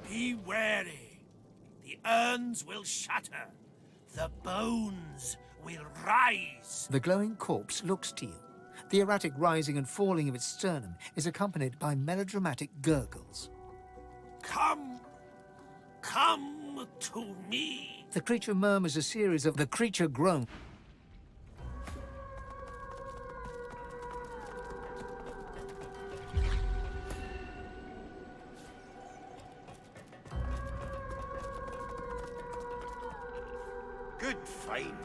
Be wary. The urns will shatter. The bones will rise.
The glowing corpse looks to you. The erratic rising and falling of its sternum is accompanied by melodramatic gurgles.
Come to me.
The creature murmurs a series of the creature groans.
Good find.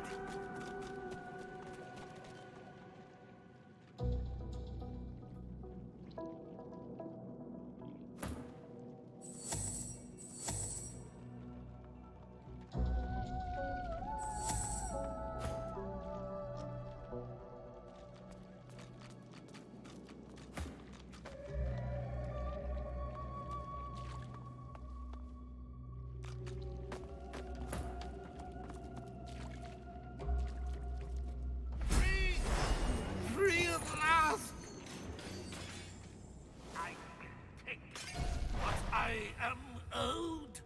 Free at last! I will take what I am owed.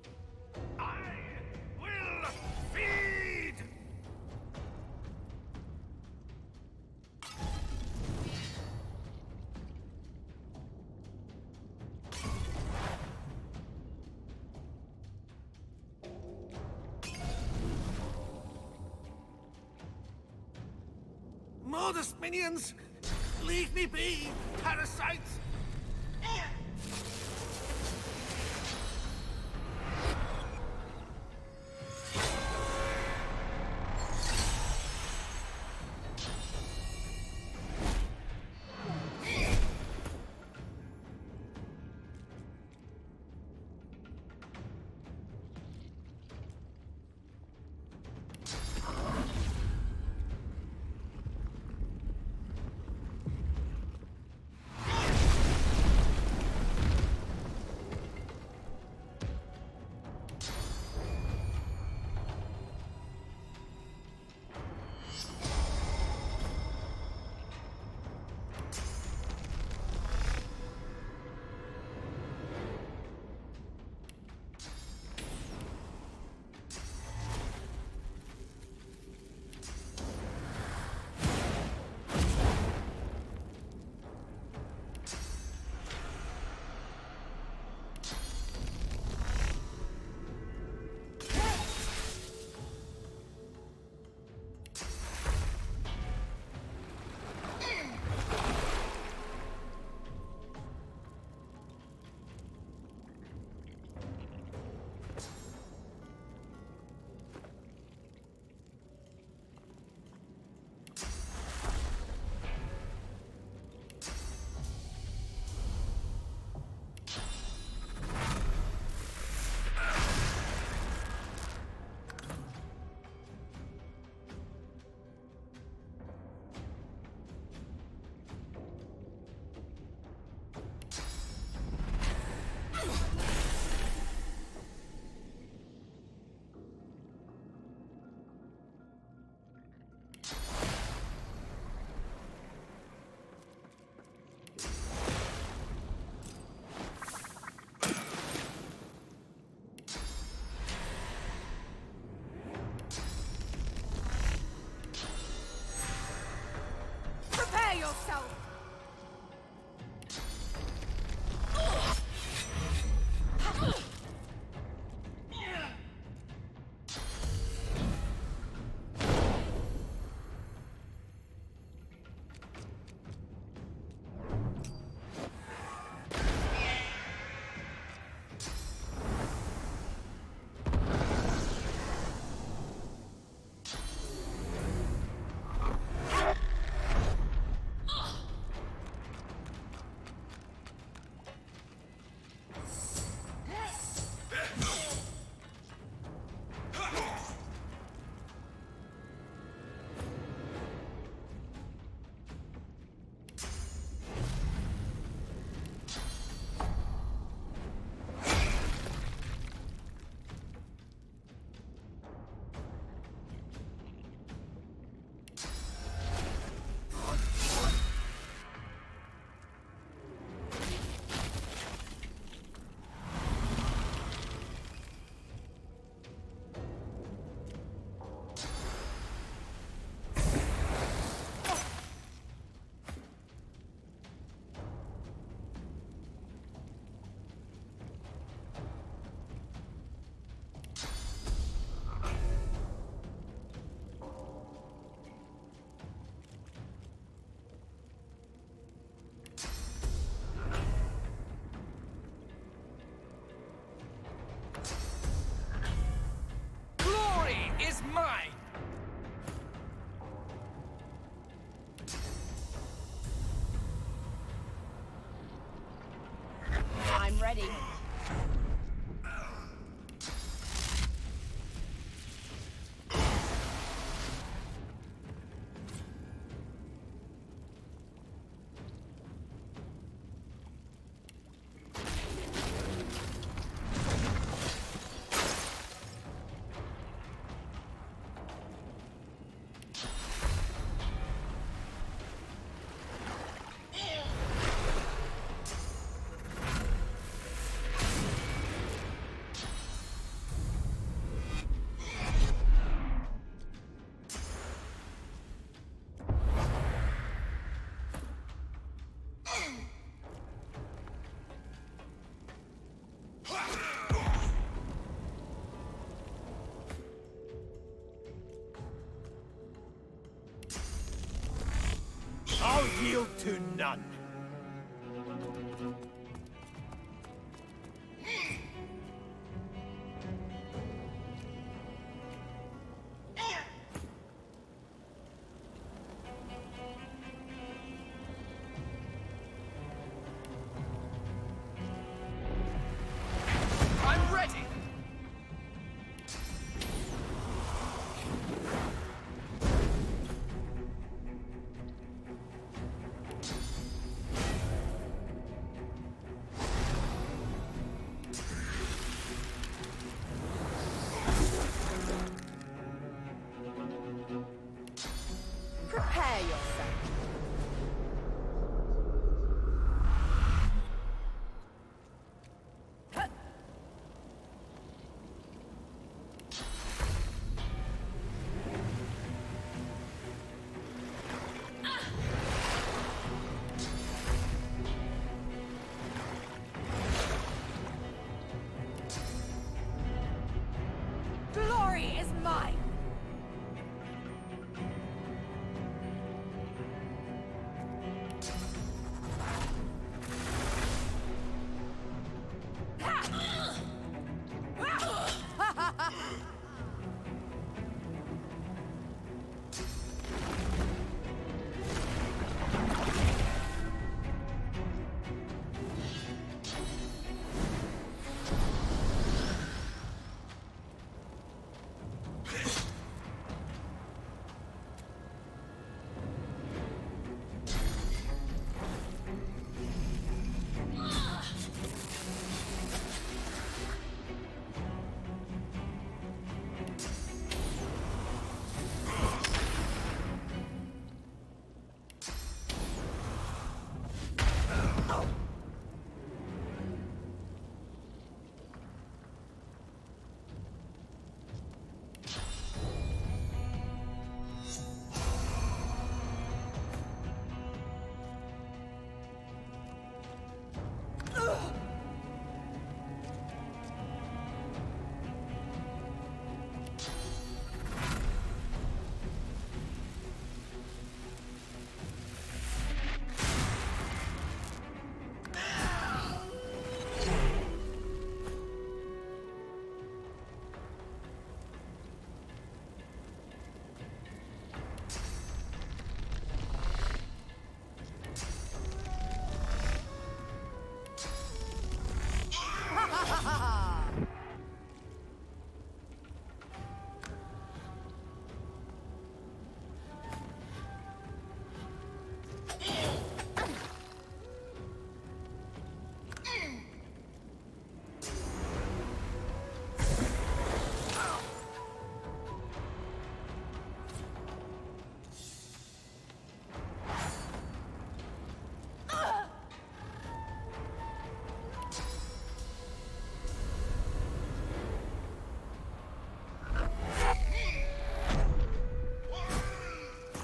I will feed! Modest minions! Leave me be, parasites!
ready.
I'll yield to none.
I'm ready!
Prepare yourself. Glory is mine!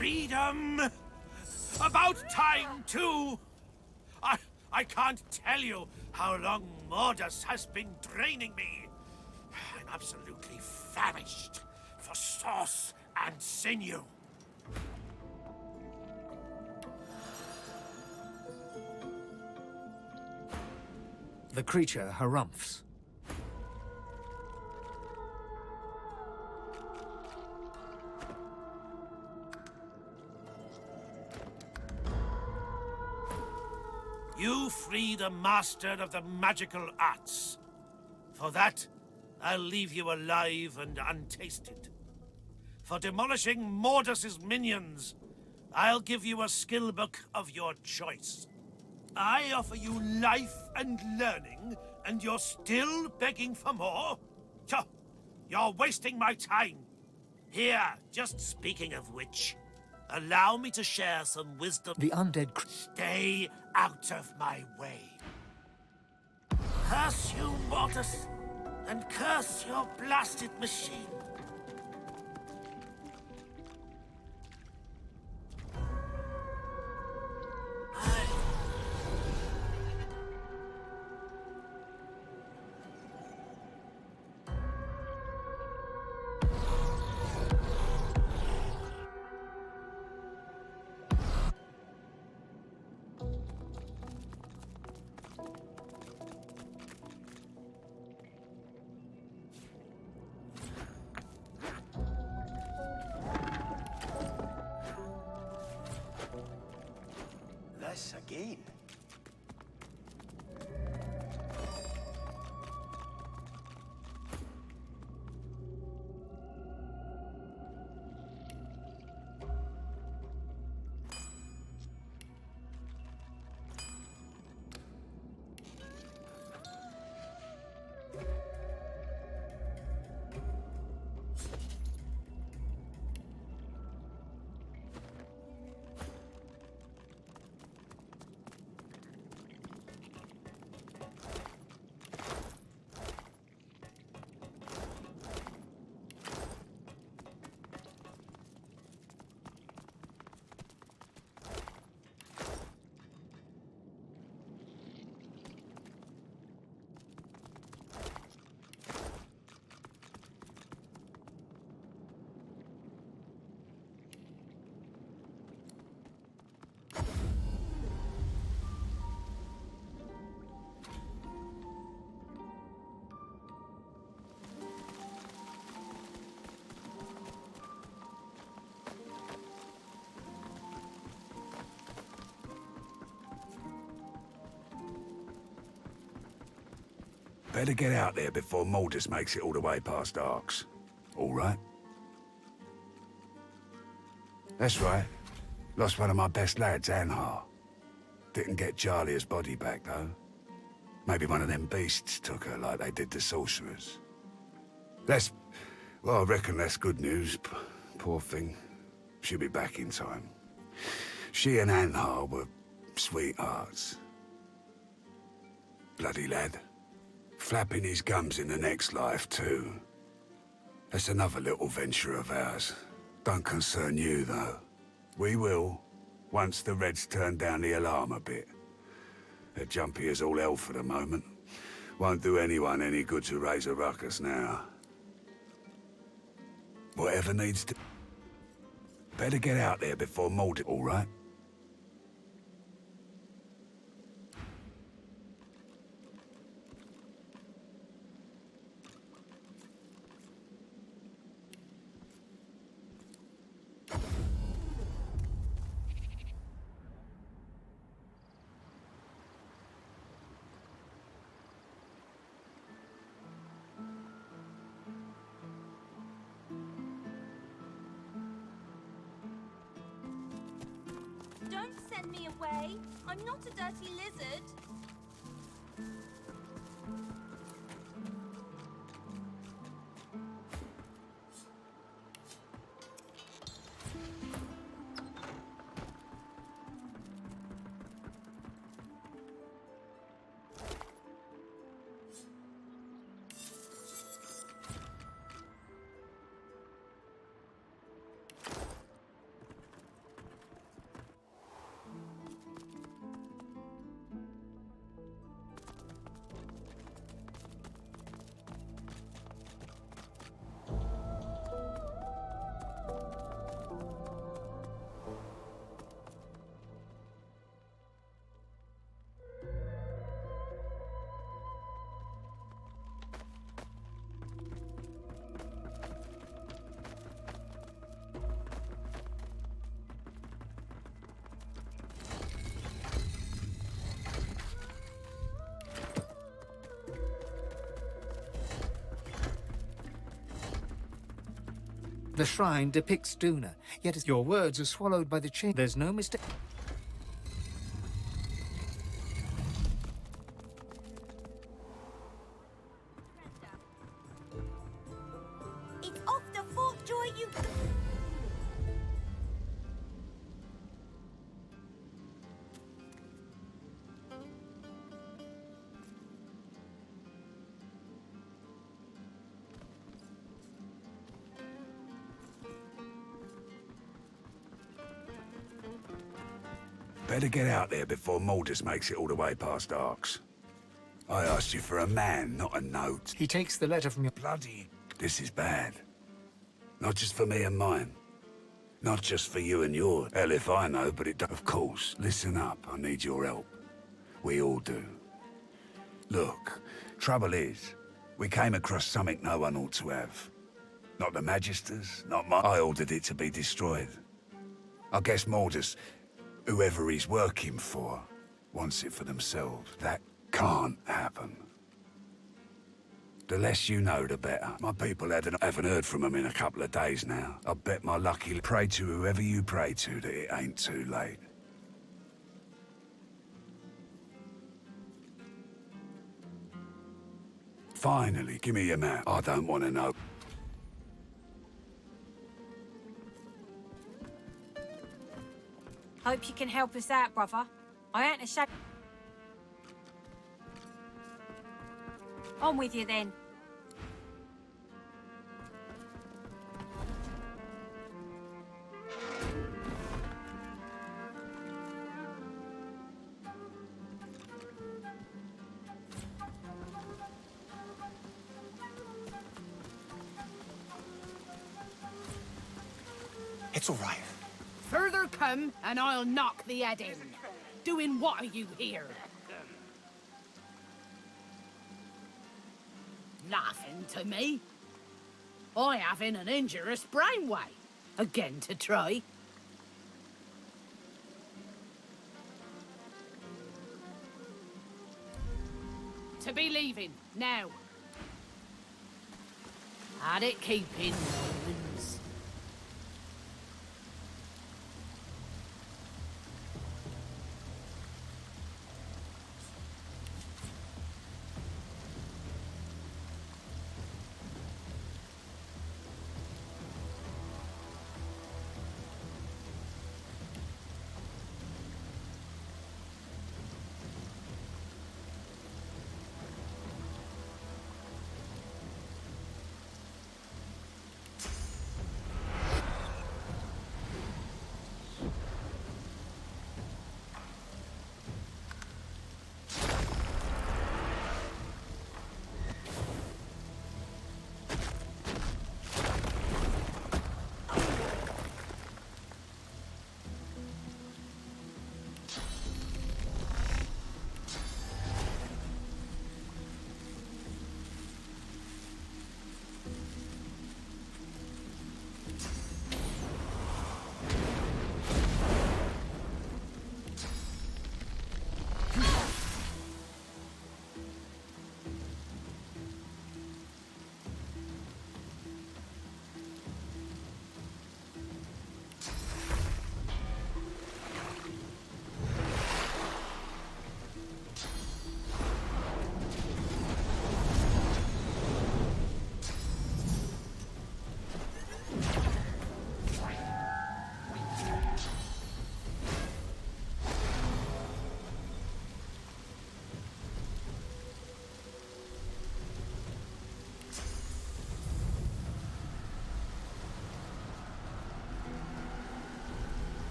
Freedom! About time, too! I can't tell you how long Mordus has been draining me. I'm absolutely famished for sauce and sinew.
The creature harumphs.
You free the master of the magical arts. For that, I'll leave you alive and untasted. For demolishing Mordus's minions, I'll give you a skill book of your choice. I offer you life and learning, and you're still begging for more? You're wasting my time. Here, just speaking of which, allow me to share some wisdom.
The undead...
Stay out of my way. Curse you, Mortis, and curse your blasted machine.
This again.
Better get out there before Mordus makes it all the way past Arx. All right? That's right. Lost one of my best lads, Anhar. Didn't get Jalia's body back, though. Maybe one of them beasts took her like they did the sorcerers. Well, I reckon that's good news. Poor thing. She'll be back in time. She and Anhar were sweethearts. Bloody lad. Flapping his gums in the next life, too. That's another little venture of ours. Don't concern you, though. We will, once the Reds turn down the alarm a bit. They're jumpy as all hell for the moment. Won't do anyone any good to raise a ruckus now. Whatever needs to... Better get out there before Mordus, all right?
Don't send me away. I'm not a dirty lizard.
The shrine depicts Duna, yet as your words are swallowed by the chain. There's no mistake.
It's off the Fort Joy, you...
Better get out there before Maldus makes it all the way past Arks. I asked you for a man, not a note.
He takes the letter from your...
Bloody... This is bad. Not just for me and mine. Not just for you and yours. Hell if I know, but it don't. Of course, listen up. I need your help. We all do. Look, trouble is, we came across something no one ought to have. Not the Magisters, not my... I ordered it to be destroyed. I guess Maldus, whoever he's working for, wants it for themselves. That can't happen. The less you know, the better. My people haven't heard from them in a couple of days now. I bet my lucky... Pray to whoever you pray to that it ain't too late. Finally, give me your map. I don't want to know.
Hope you can help us out, brother. I ain't ashamed. On with you then.
It's all right.
Further come, and I'll knock the head in. Doing what are you here? Laughing to me? I having an injurious brainwave. Again to try. To be leaving, now. Had it keeping, Romans.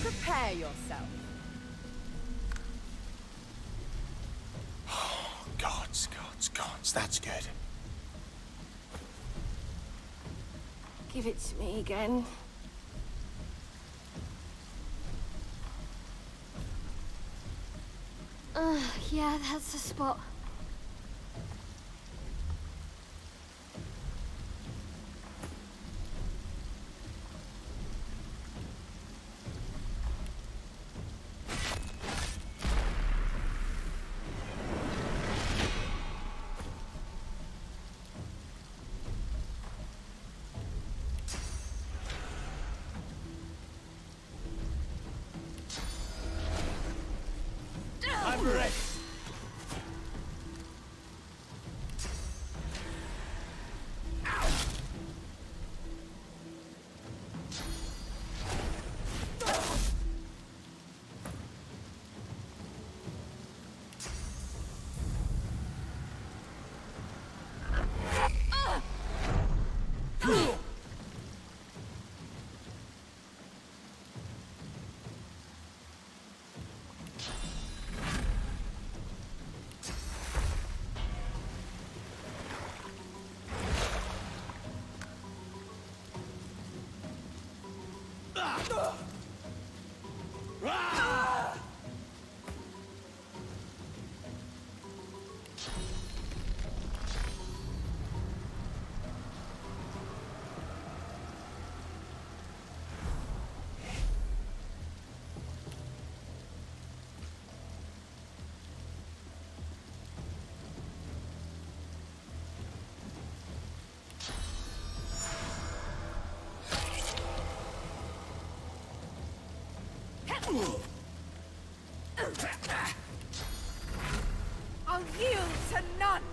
Prepare yourself.
Gods, that's good.
Give it to me again.
Yeah, that's the spot.
I'll yield to none!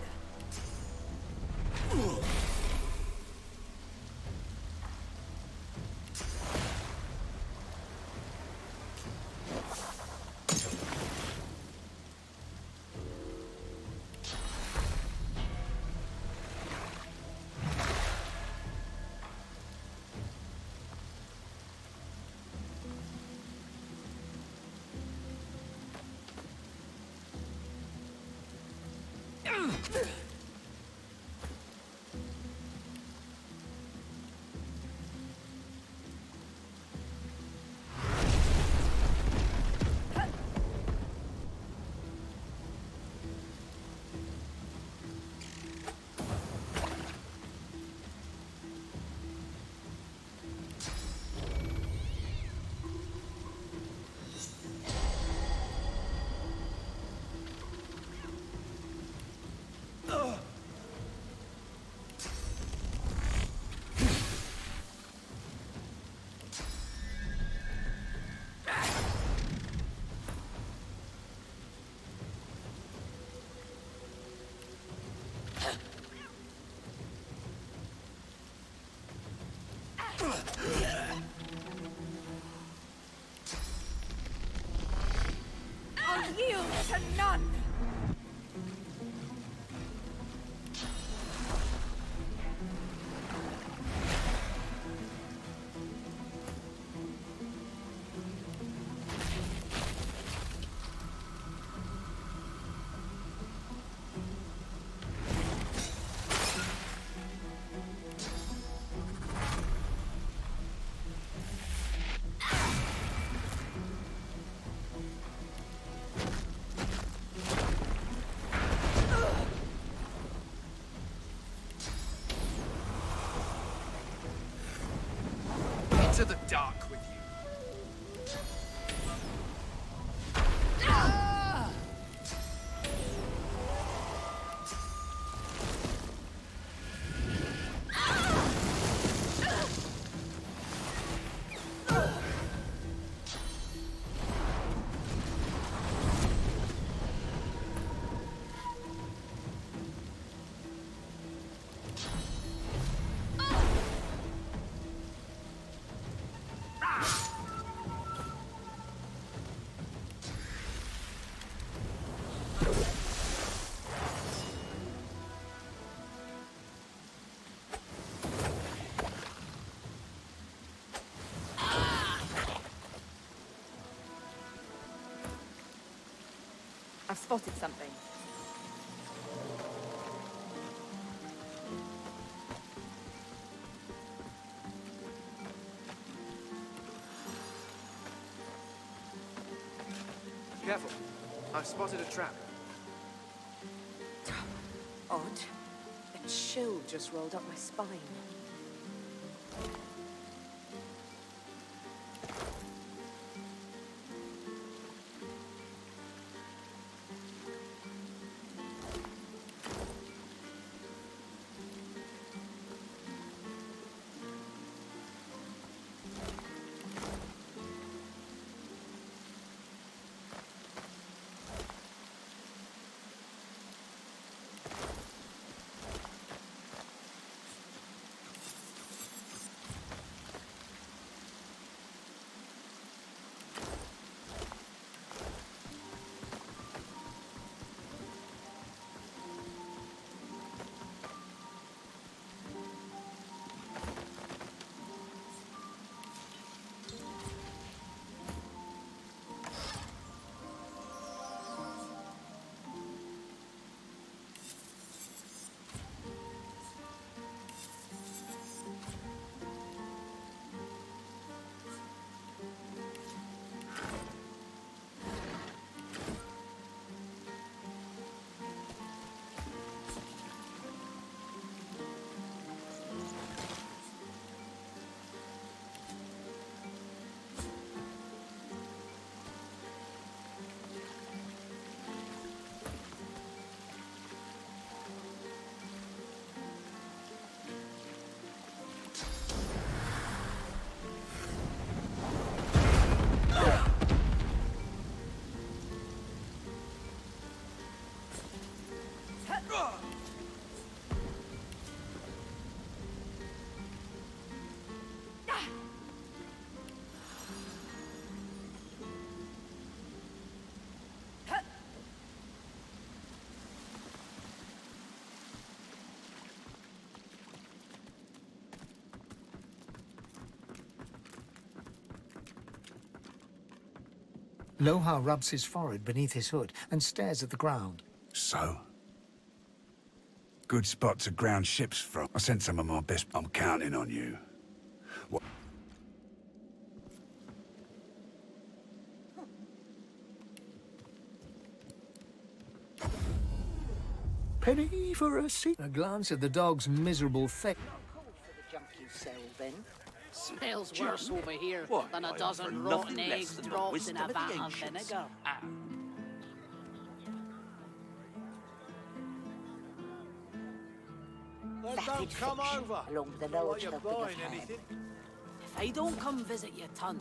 I'll yield to none!
Into the dark with you.
I've spotted something.
Careful. I've spotted a trap.
Odd. A chill just rolled up my spine.
Lohar rubs his forehead beneath his hood and stares at the ground.
So? Good spot to ground ships from. I sent some of my best. I'm counting on you. What?
Penny for a seat. A glance at the dog's miserable face.
Smells worse over here than a dozen rotten eggs dropped in a vat of vinegar.
Don't come over along with the large help of your hand.
If I don't come visit you, ton,